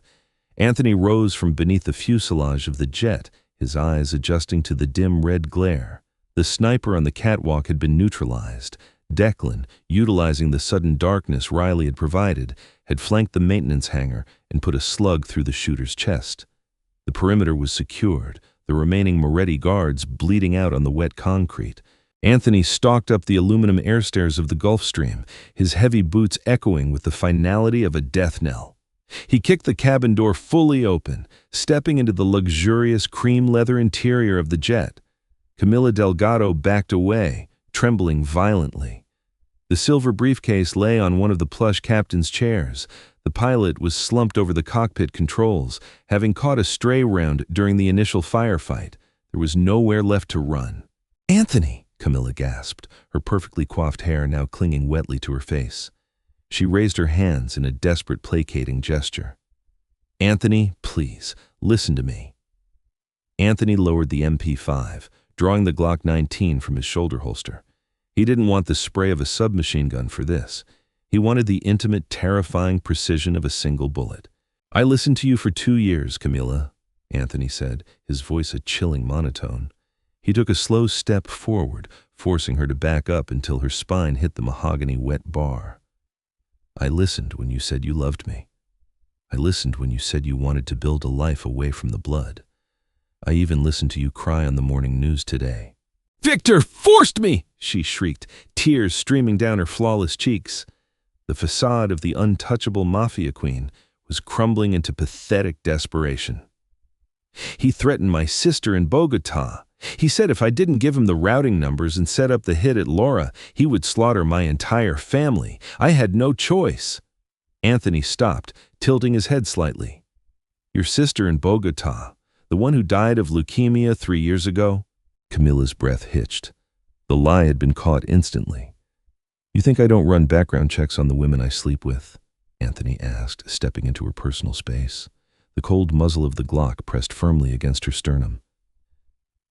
Anthony rose from beneath the fuselage of the jet, his eyes adjusting to the dim red glare. The sniper on the catwalk had been neutralized. Declan, utilizing the sudden darkness Riley had provided, had flanked the maintenance hangar and put a slug through the shooter's chest. The perimeter was secured, the remaining Moretti guards bleeding out on the wet concrete. Anthony stalked up the aluminum air stairs of the Gulf Stream, his heavy boots echoing with the finality of a death knell. He kicked the cabin door fully open, stepping into the luxurious cream leather interior of the jet. Camila Delgado backed away, trembling violently. The silver briefcase lay on one of the plush captain's chairs. The pilot was slumped over the cockpit controls, having caught a stray round during the initial firefight. There was nowhere left to run. "Anthony!" Camila gasped, her perfectly coiffed hair now clinging wetly to her face. She raised her hands in a desperate, placating gesture. "Anthony, please, listen to me." Anthony lowered the MP5, drawing the Glock 19 from his shoulder holster. He didn't want the spray of a submachine gun for this. He wanted the intimate, terrifying precision of a single bullet. "I listened to you for 2 years, Camila," Anthony said, his voice a chilling monotone. He took a slow step forward, forcing her to back up until her spine hit the mahogany wet bar. "I listened when you said you loved me. I listened when you said you wanted to build a life away from the blood. I even listened to you cry on the morning news today." "Victor forced me!" she shrieked, tears streaming down her flawless cheeks. The facade of the untouchable Mafia queen was crumbling into pathetic desperation. "He threatened my sister in Bogota. He said if I didn't give him the routing numbers and set up the hit at Laura, he would slaughter my entire family. I had no choice." Anthony stopped, tilting his head slightly. "Your sister in Bogota, the one who died of leukemia 3 years ago?" Camilla's breath hitched. The lie had been caught instantly. "You think I don't run background checks on the women I sleep with?" Anthony asked, stepping into her personal space. The cold muzzle of the Glock pressed firmly against her sternum.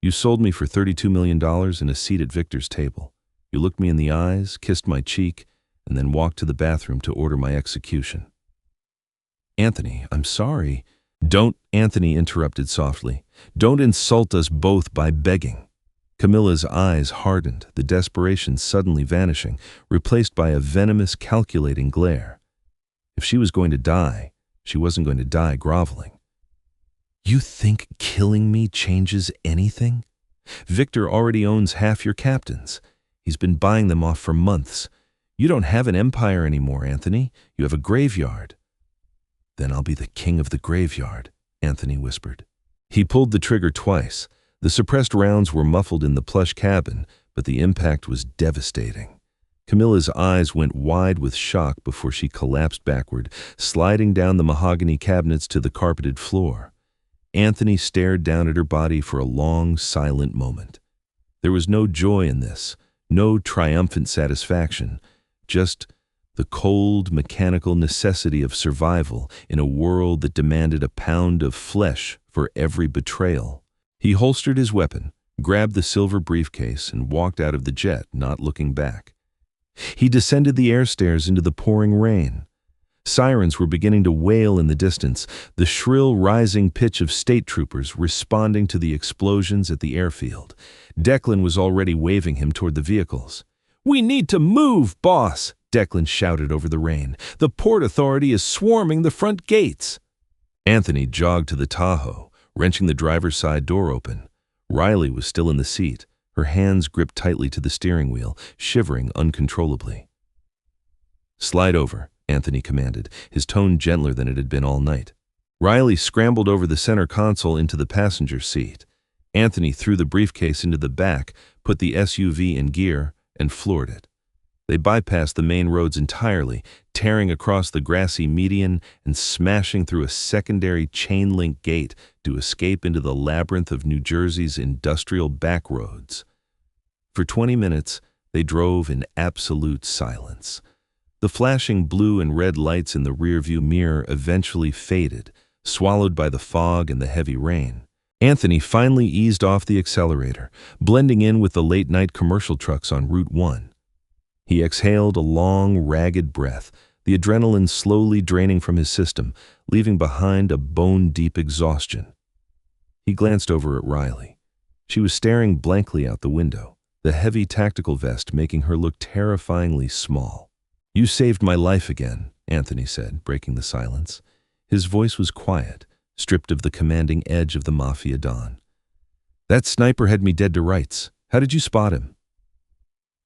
"You sold me for $32 million and a seat at Victor's table. You looked me in the eyes, kissed my cheek, and then walked to the bathroom to order my execution." "Anthony, I'm sorry." "Don't," Anthony interrupted softly. "Don't insult us both by begging." Camilla's eyes hardened, the desperation suddenly vanishing, replaced by a venomous, calculating glare. If she was going to die, she wasn't going to die groveling. "You think killing me changes anything? Victor already owns half your captains. He's been buying them off for months. You don't have an empire anymore, Anthony. You have a graveyard." "Then I'll be the king of the graveyard," Anthony whispered. He pulled the trigger twice. The suppressed rounds were muffled in the plush cabin, but the impact was devastating. Camilla's eyes went wide with shock before she collapsed backward, sliding down the mahogany cabinets to the carpeted floor. Anthony stared down at her body for a long, silent moment. There was no joy in this, no triumphant satisfaction, just the cold, mechanical necessity of survival in a world that demanded a pound of flesh for every betrayal. He holstered his weapon, grabbed the silver briefcase, and walked out of the jet, not looking back. He descended the air stairs into the pouring rain. Sirens were beginning to wail in the distance, the shrill rising pitch of state troopers responding to the explosions at the airfield. Declan was already waving him toward the vehicles. "We need to move, boss!" Declan shouted over the rain. "The Port Authority is swarming the front gates." Anthony jogged to the Tahoe, wrenching the driver's side door open. Riley was still in the seat, her hands gripped tightly to the steering wheel, shivering uncontrollably. "Slide over," Anthony commanded, his tone gentler than it had been all night. Riley scrambled over the center console into the passenger seat. Anthony threw the briefcase into the back, put the SUV in gear, and floored it. They bypassed the main roads entirely, tearing across the grassy median and smashing through a secondary chain-link gate to escape into the labyrinth of New Jersey's industrial backroads. For 20 minutes, they drove in absolute silence. The flashing blue and red lights in the rearview mirror eventually faded, swallowed by the fog and the heavy rain. Anthony finally eased off the accelerator, blending in with the late-night commercial trucks on Route 1. He exhaled a long, ragged breath, the adrenaline slowly draining from his system, leaving behind a bone-deep exhaustion. He glanced over at Riley. She was staring blankly out the window, the heavy tactical vest making her look terrifyingly small. "You saved my life again," Anthony said, breaking the silence. His voice was quiet, stripped of the commanding edge of the Mafia Don. "That sniper had me dead to rights. How did you spot him?"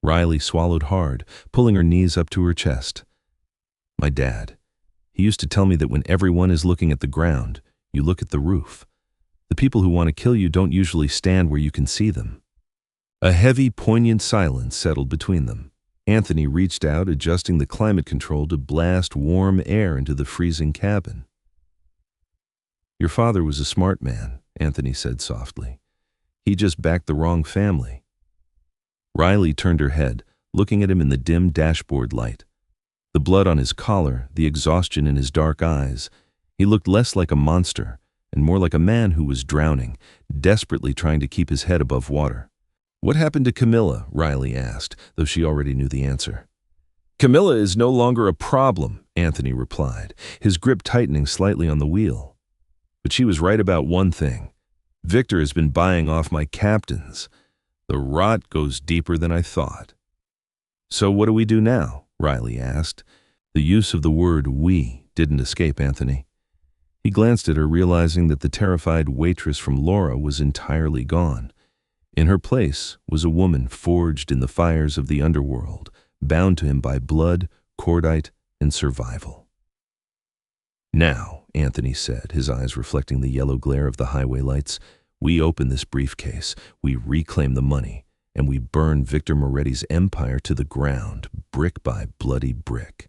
Riley swallowed hard, pulling her knees up to her chest. "My dad. He used to tell me that when everyone is looking at the ground, you look at the roof. The people who want to kill you don't usually stand where you can see them." A heavy, poignant silence settled between them. Anthony reached out, adjusting the climate control to blast warm air into the freezing cabin. "Your father was a smart man," Anthony said softly. "He just backed the wrong family." Riley turned her head, looking at him in the dim dashboard light. The blood on his collar, the exhaustion in his dark eyes. He looked less like a monster and more like a man who was drowning, desperately trying to keep his head above water. "What happened to Camilla?" Riley asked, though she already knew the answer. "Camilla is no longer a problem," Anthony replied, his grip tightening slightly on the wheel. "But she was right about one thing. Victor has been buying off my captains. The rot goes deeper than I thought." "So what do we do now?" Riley asked. The use of the word "we" didn't escape Anthony. He glanced at her, realizing that the terrified waitress from Laura was entirely gone. In her place was a woman forged in the fires of the underworld, bound to him by blood, cordite, and survival. "Now," Anthony said, his eyes reflecting the yellow glare of the highway lights, "we open this briefcase, we reclaim the money, and we burn Victor Moretti's empire to the ground, brick by bloody brick."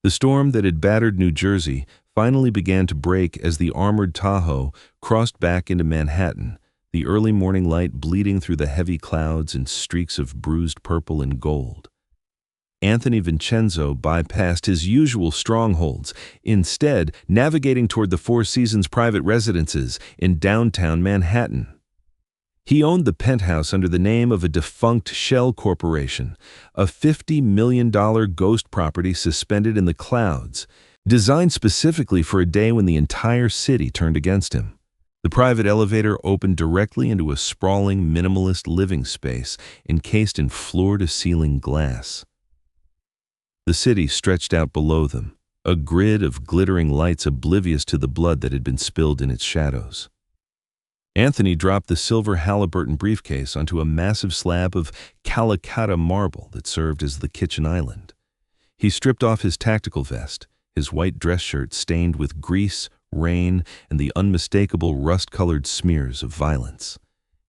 The storm that had battered New Jersey finally began to break as the armored Tahoe crossed back into Manhattan, the early morning light bleeding through the heavy clouds in streaks of bruised purple and gold. Anthony Vincenzo bypassed his usual strongholds, instead navigating toward the Four Seasons private residences in downtown Manhattan. He owned the penthouse under the name of a defunct shell corporation, a $50 million ghost property suspended in the clouds, designed specifically for a day when the entire city turned against him. The private elevator opened directly into a sprawling, minimalist living space encased in floor-to-ceiling glass. The city stretched out below them, a grid of glittering lights oblivious to the blood that had been spilled in its shadows. Anthony dropped the silver Halliburton briefcase onto a massive slab of Calacatta marble that served as the kitchen island. He stripped off his tactical vest, his white dress shirt stained with grease, rain, and the unmistakable rust-colored smears of violence.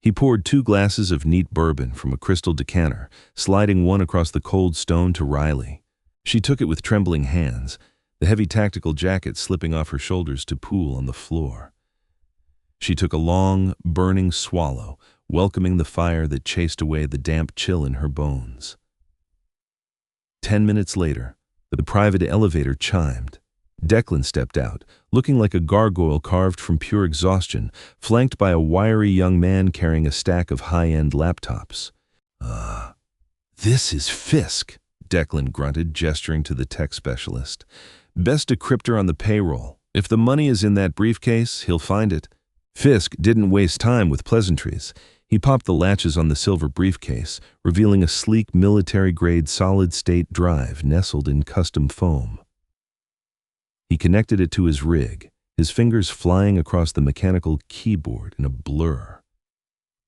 He poured 2 glasses of neat bourbon from a crystal decanter, sliding one across the cold stone to Riley. She took it with trembling hands, the heavy tactical jacket slipping off her shoulders to pool on the floor. She took a long, burning swallow, welcoming the fire that chased away the damp chill in her bones. 10 minutes later, the private elevator chimed. Declan stepped out, looking like a gargoyle carved from pure exhaustion, flanked by a wiry young man carrying a stack of high-end laptops. This is Fisk, Declan grunted, gesturing to the tech specialist. Best decryptor on the payroll. If the money is in that briefcase, he'll find it. Fisk didn't waste time with pleasantries. He popped the latches on the silver briefcase, revealing a sleek military-grade solid-state drive nestled in custom foam. He connected it to his rig, his fingers flying across the mechanical keyboard in a blur.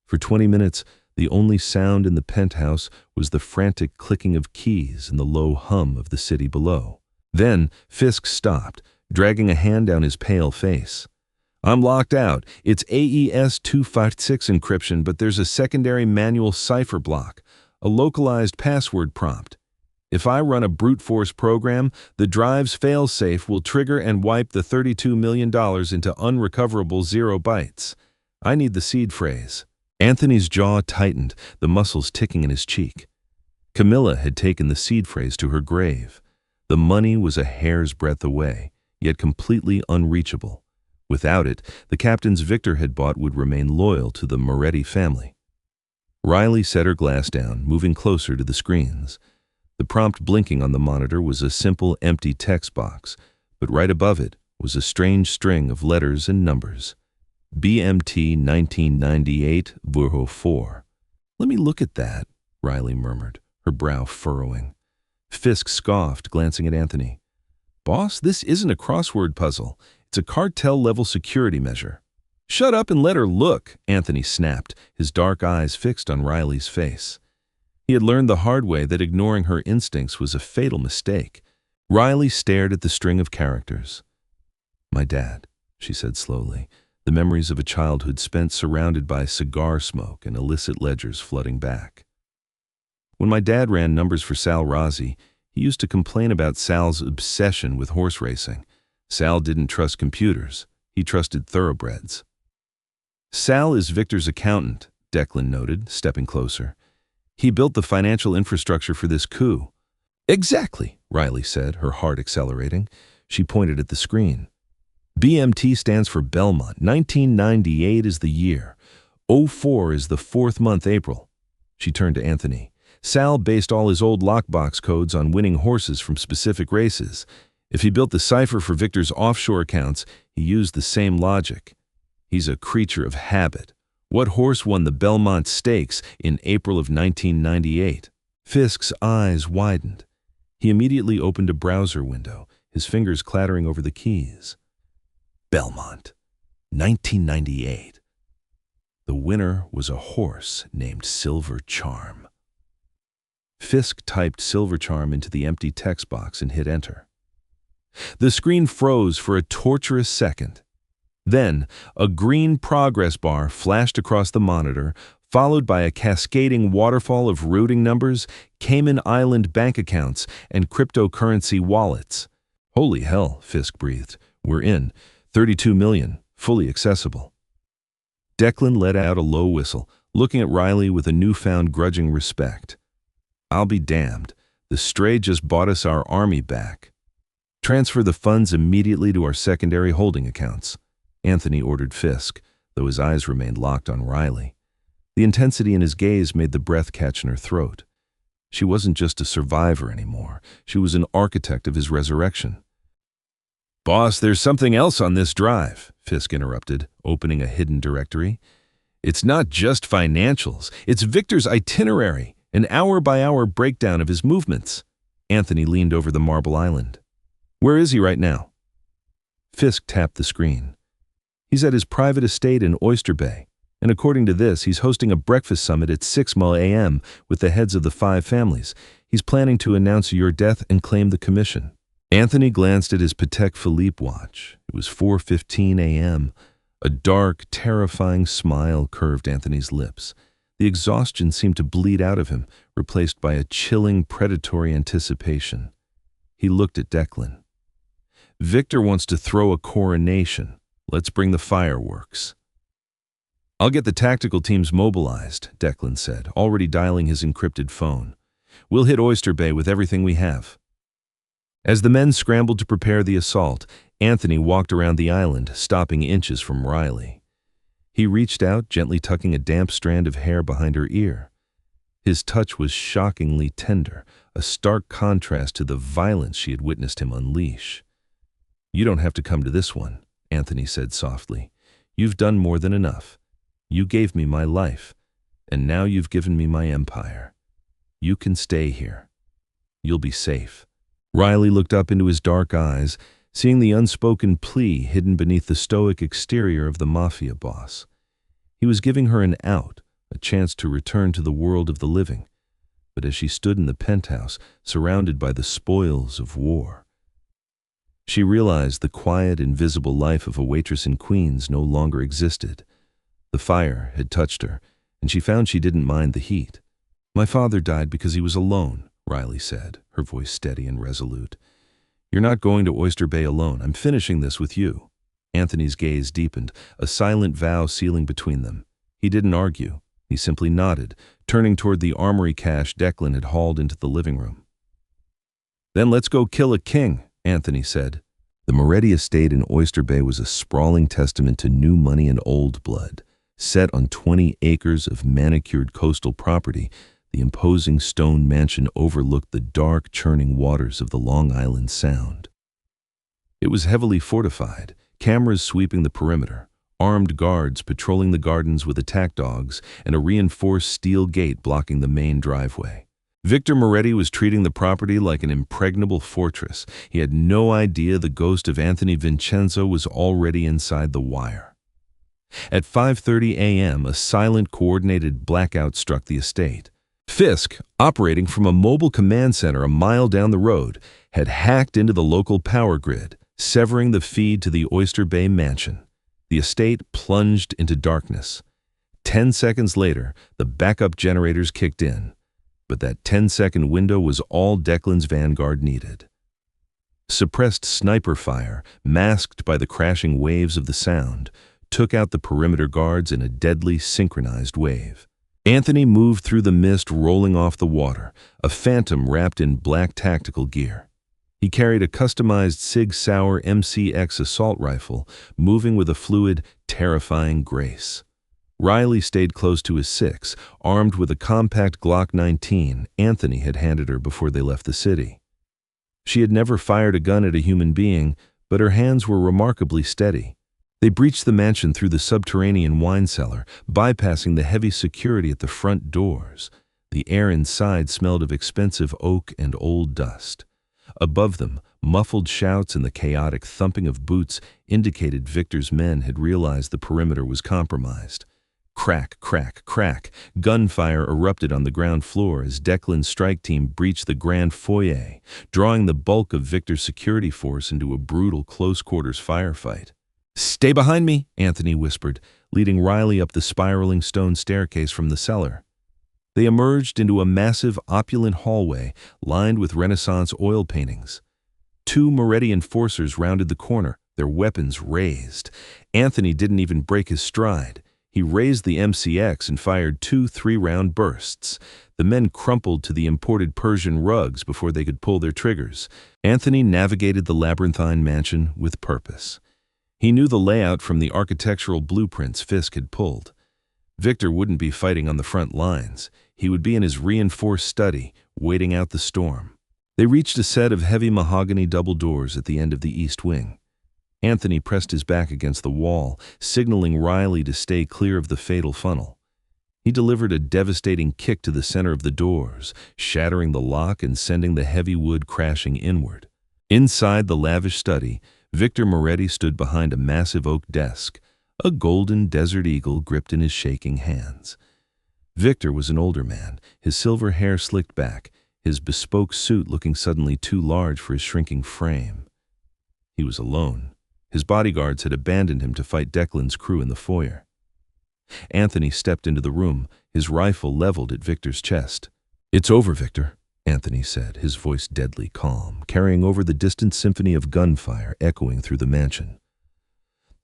For 20 minutes, the only sound in the penthouse was the frantic clicking of keys and the low hum of the city below. Then Fisk stopped, dragging a hand down his pale face. I'm locked out. It's AES 256 encryption, but there's a secondary manual cipher block, a localized password prompt. If I run a brute force program, the drive's failsafe will trigger and wipe the $32 million into unrecoverable 0 bytes. I need the seed phrase. Anthony's jaw tightened, the muscles ticking in his cheek. Camilla had taken the seed phrase to her grave. The money was a hair's breadth away, yet completely unreachable. Without it, the captains Victor had bought would remain loyal to the Moretti family. Riley set her glass down, moving closer to the screens. The prompt blinking on the monitor was a simple, empty text box, but right above it was a strange string of letters and numbers. BMT 1998-4. Let me look at that, Riley murmured, her brow furrowing. Fisk scoffed, glancing at Anthony. Boss, this isn't a crossword puzzle. It's a cartel-level security measure. Shut up and let her look, Anthony snapped, his dark eyes fixed on Riley's face. He had learned the hard way that ignoring her instincts was a fatal mistake. Riley stared at the string of characters. My dad, she said slowly, the memories of a childhood spent surrounded by cigar smoke and illicit ledgers flooding back. When my dad ran numbers for Sal Razi, he used to complain about Sal's obsession with horse racing. Sal didn't trust computers. He trusted thoroughbreds. Sal is Victor's accountant, Declan noted, stepping closer. He built the financial infrastructure for this coup. Exactly, Riley said, her heart accelerating. She pointed at the screen. BMT stands for Belmont. 1998 is the year. 04 is the 4th month, April. She turned to Anthony. Sal based all his old lockbox codes on winning horses from specific races. If he built the cipher for Victor's offshore accounts, he used the same logic. He's a creature of habit. What horse won the Belmont Stakes in April of 1998? Fisk's eyes widened. He immediately opened a browser window, his fingers clattering over the keys. Belmont, 1998. The winner was a horse named Silver Charm. Fisk typed Silver Charm into the empty text box and hit enter. The screen froze for a torturous second. Then, a green progress bar flashed across the monitor, followed by a cascading waterfall of routing numbers, Cayman Island bank accounts, and cryptocurrency wallets. Holy hell, Fisk breathed. We're in. 32 million, fully accessible. Declan let out a low whistle, looking at Riley with a newfound grudging respect. I'll be damned. The stray just bought us our army back. Transfer the funds immediately to our secondary holding accounts, Anthony ordered Fisk, though his eyes remained locked on Riley. The intensity in his gaze made the breath catch in her throat. She wasn't just a survivor anymore. She was an architect of his resurrection. Boss, there's something else on this drive, Fisk interrupted, opening a hidden directory. It's not just financials. It's Victor's itinerary, an hour-by-hour breakdown of his movements. Anthony leaned over the marble island. Where is he right now? Fisk tapped the screen. He's at his private estate in Oyster Bay, and according to this, he's hosting a breakfast summit at 6 a.m. with the heads of the 5 families. He's planning to announce your death and claim the commission. Anthony glanced at his Patek Philippe watch. It was 4:15 a.m. A dark, terrifying smile curved Anthony's lips. The exhaustion seemed to bleed out of him, replaced by a chilling, predatory anticipation. He looked at Declan. Victor wants to throw a coronation. Let's bring the fireworks. I'll get the tactical teams mobilized, Declan said, already dialing his encrypted phone. We'll hit Oyster Bay with everything we have. As the men scrambled to prepare the assault, Anthony walked around the island, stopping inches from Riley. He reached out, gently tucking a damp strand of hair behind her ear. His touch was shockingly tender, a stark contrast to the violence she had witnessed him unleash. "You don't have to come to this one," Anthony said softly. "You've done more than enough. You gave me my life, and now you've given me my empire. You can stay here. You'll be safe." Riley looked up into his dark eyes, seeing the unspoken plea hidden beneath the stoic exterior of the Mafia boss. He was giving her an out, a chance to return to the world of the living. But as she stood in the penthouse, surrounded by the spoils of war, she realized the quiet, invisible life of a waitress in Queens no longer existed. The fire had touched her, and she found she didn't mind the heat. "My father died because he was alone," Riley said, her voice steady and resolute. "You're not going to Oyster Bay alone. I'm finishing this with you." Anthony's gaze deepened, a silent vow sealing between them. He didn't argue. He simply nodded, turning toward the armory cache Declan had hauled into the living room. "Then let's go kill a king," Anthony said. The Moretti estate in Oyster Bay was a sprawling testament to new money and old blood. Set on 20 acres of manicured coastal property, the imposing stone mansion overlooked the dark, churning waters of the Long Island Sound. It was heavily fortified, cameras sweeping the perimeter, armed guards patrolling the gardens with attack dogs, and a reinforced steel gate blocking the main driveway. Victor Moretti was treating the property like an impregnable fortress. He had no idea the ghost of Anthony Vincenzo was already inside the wire. At 5:30 a.m., a silent, coordinated blackout struck the estate. Fisk, operating from a mobile command center a mile down the road, had hacked into the local power grid, severing the feed to the Oyster Bay mansion. The estate plunged into darkness. 10 seconds later, the backup generators kicked in. But that 10-second window was all Declan's vanguard needed. Suppressed sniper fire, masked by the crashing waves of the Sound, took out the perimeter guards in a deadly, synchronized wave. Anthony moved through the mist rolling off the water, a phantom wrapped in black tactical gear. He carried a customized Sig Sauer MCX assault rifle, moving with a fluid, terrifying grace. Riley stayed close to his six, armed with a compact Glock 19 Anthony had handed her before they left the city. She had never fired a gun at a human being, but her hands were remarkably steady. They breached the mansion through the subterranean wine cellar, bypassing the heavy security at the front doors. The air inside smelled of expensive oak and old dust. Above them, muffled shouts and the chaotic thumping of boots indicated Victor's men had realized the perimeter was compromised. Crack, crack, crack. Gunfire erupted on the ground floor as Declan's strike team breached the grand foyer, drawing the bulk of Victor's security force into a brutal close-quarters firefight. "Stay behind me," Anthony whispered, leading Riley up the spiraling stone staircase from the cellar. They emerged into a massive, opulent hallway lined with Renaissance oil paintings. 2 Moretti enforcers rounded the corner, their weapons raised. Anthony didn't even break his stride. He raised the MCX and fired 2 3-round bursts. The men crumpled to the imported Persian rugs before they could pull their triggers. Anthony navigated the labyrinthine mansion with purpose. He knew the layout from the architectural blueprints Fisk had pulled. Victor wouldn't be fighting on the front lines. He would be in his reinforced study, waiting out the storm. They reached a set of heavy mahogany double doors at the end of the east wing. Anthony pressed his back against the wall, signaling Riley to stay clear of the fatal funnel. He delivered a devastating kick to the center of the doors, shattering the lock and sending the heavy wood crashing inward. Inside the lavish study, Victor Moretti stood behind a massive oak desk, a golden desert eagle gripped in his shaking hands. Victor was an older man, his silver hair slicked back, his bespoke suit looking suddenly too large for his shrinking frame. He was alone. His bodyguards had abandoned him to fight Declan's crew in the foyer. Anthony stepped into the room, his rifle leveled at Victor's chest. "It's over, Victor," Anthony said, his voice deadly calm, carrying over the distant symphony of gunfire echoing through the mansion.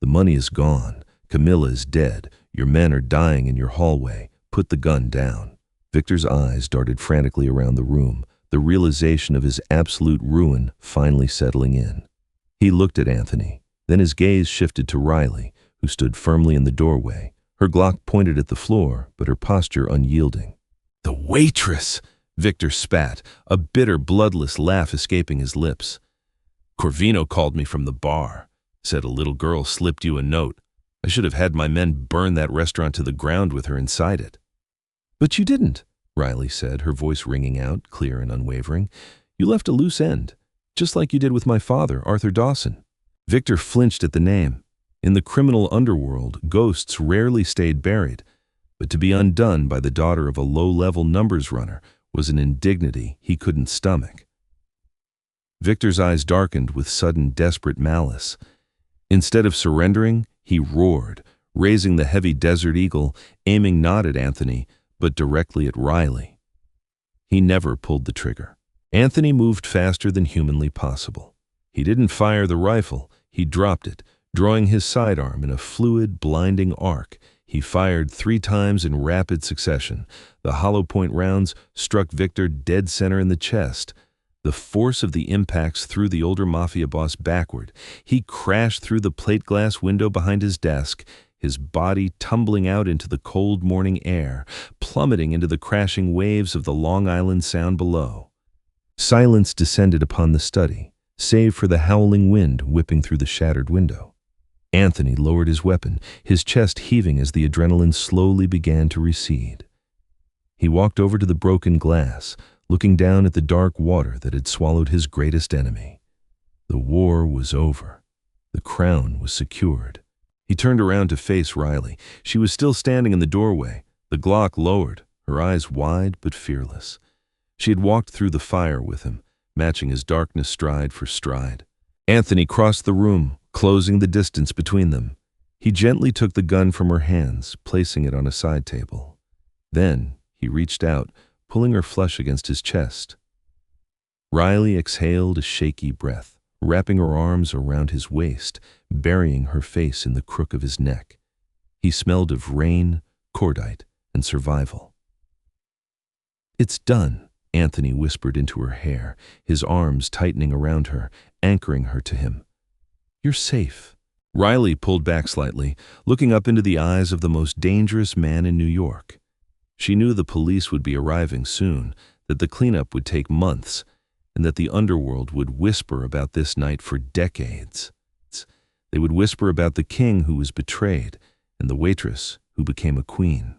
"The money is gone. Camilla is dead. Your men are dying in your hallway. Put the gun down." Victor's eyes darted frantically around the room, the realization of his absolute ruin finally settling in. He looked at Anthony, then his gaze shifted to Riley, who stood firmly in the doorway, her Glock pointed at the floor, but her posture unyielding. "The waitress!" Victor spat, a bitter, bloodless laugh escaping his lips. "Corvino called me from the bar. Said a little girl slipped you a note. I should have had my men burn that restaurant to the ground with her inside it." "But you didn't," Riley said, her voice ringing out, clear and unwavering. "You left a loose end, just like you did with my father, Arthur Dawson." Victor flinched at the name. In the criminal underworld, ghosts rarely stayed buried, but to be undone by the daughter of a low-level numbers runner was an indignity he couldn't stomach. Victor's eyes darkened with sudden, desperate malice. Instead of surrendering, he roared, raising the heavy Desert Eagle, aiming not at Anthony, but directly at Riley. He never pulled the trigger. Anthony moved faster than humanly possible. He didn't fire the rifle, he dropped it, drawing his sidearm in a fluid, blinding arc. He fired 3 times in rapid succession. The hollow-point rounds struck Victor dead center in the chest. The force of the impacts threw the older Mafia boss backward. He crashed through the plate glass window behind his desk, his body tumbling out into the cold morning air, plummeting into the crashing waves of the Long Island Sound below. Silence descended upon the study, save for the howling wind whipping through the shattered window. Anthony lowered his weapon, his chest heaving as the adrenaline slowly began to recede. He walked over to the broken glass, looking down at the dark water that had swallowed his greatest enemy. The war was over. The crown was secured. He turned around to face Riley. She was still standing in the doorway, the Glock lowered, her eyes wide but fearless. She had walked through the fire with him, matching his darkness stride for stride. Anthony crossed the room, closing the distance between them. He gently took the gun from her hands, placing it on a side table. Then he reached out, pulling her flush against his chest. Riley exhaled a shaky breath, wrapping her arms around his waist, burying her face in the crook of his neck. He smelled of rain, cordite, and survival. "It's done," Anthony whispered into her hair, his arms tightening around her, anchoring her to him. "You're safe." Riley pulled back slightly, looking up into the eyes of the most dangerous man in New York. She knew the police would be arriving soon, that the cleanup would take months, and that the underworld would whisper about this night for decades. They would whisper about the king who was betrayed and the waitress who became a queen.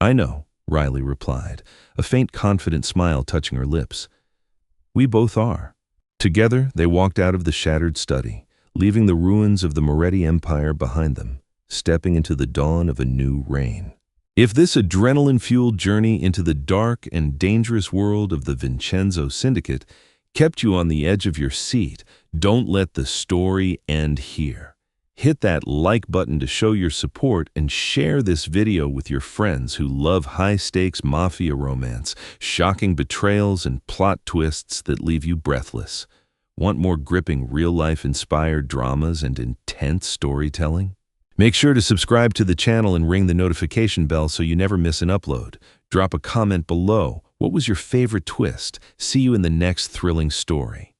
"I know," Riley replied, a faint confident smile touching her lips. "We both are." Together, they walked out of the shattered study, leaving the ruins of the Moretti Empire behind them, stepping into the dawn of a new reign. If this adrenaline-fueled journey into the dark and dangerous world of the Vincenzo Syndicate kept you on the edge of your seat, don't let the story end here. Hit that like button to show your support and share this video with your friends who love high-stakes mafia romance, shocking betrayals, and plot twists that leave you breathless. Want more gripping real-life-inspired dramas and intense storytelling? Make sure to subscribe to the channel and ring the notification bell so you never miss an upload. Drop a comment below. What was your favorite twist? See you in the next thrilling story.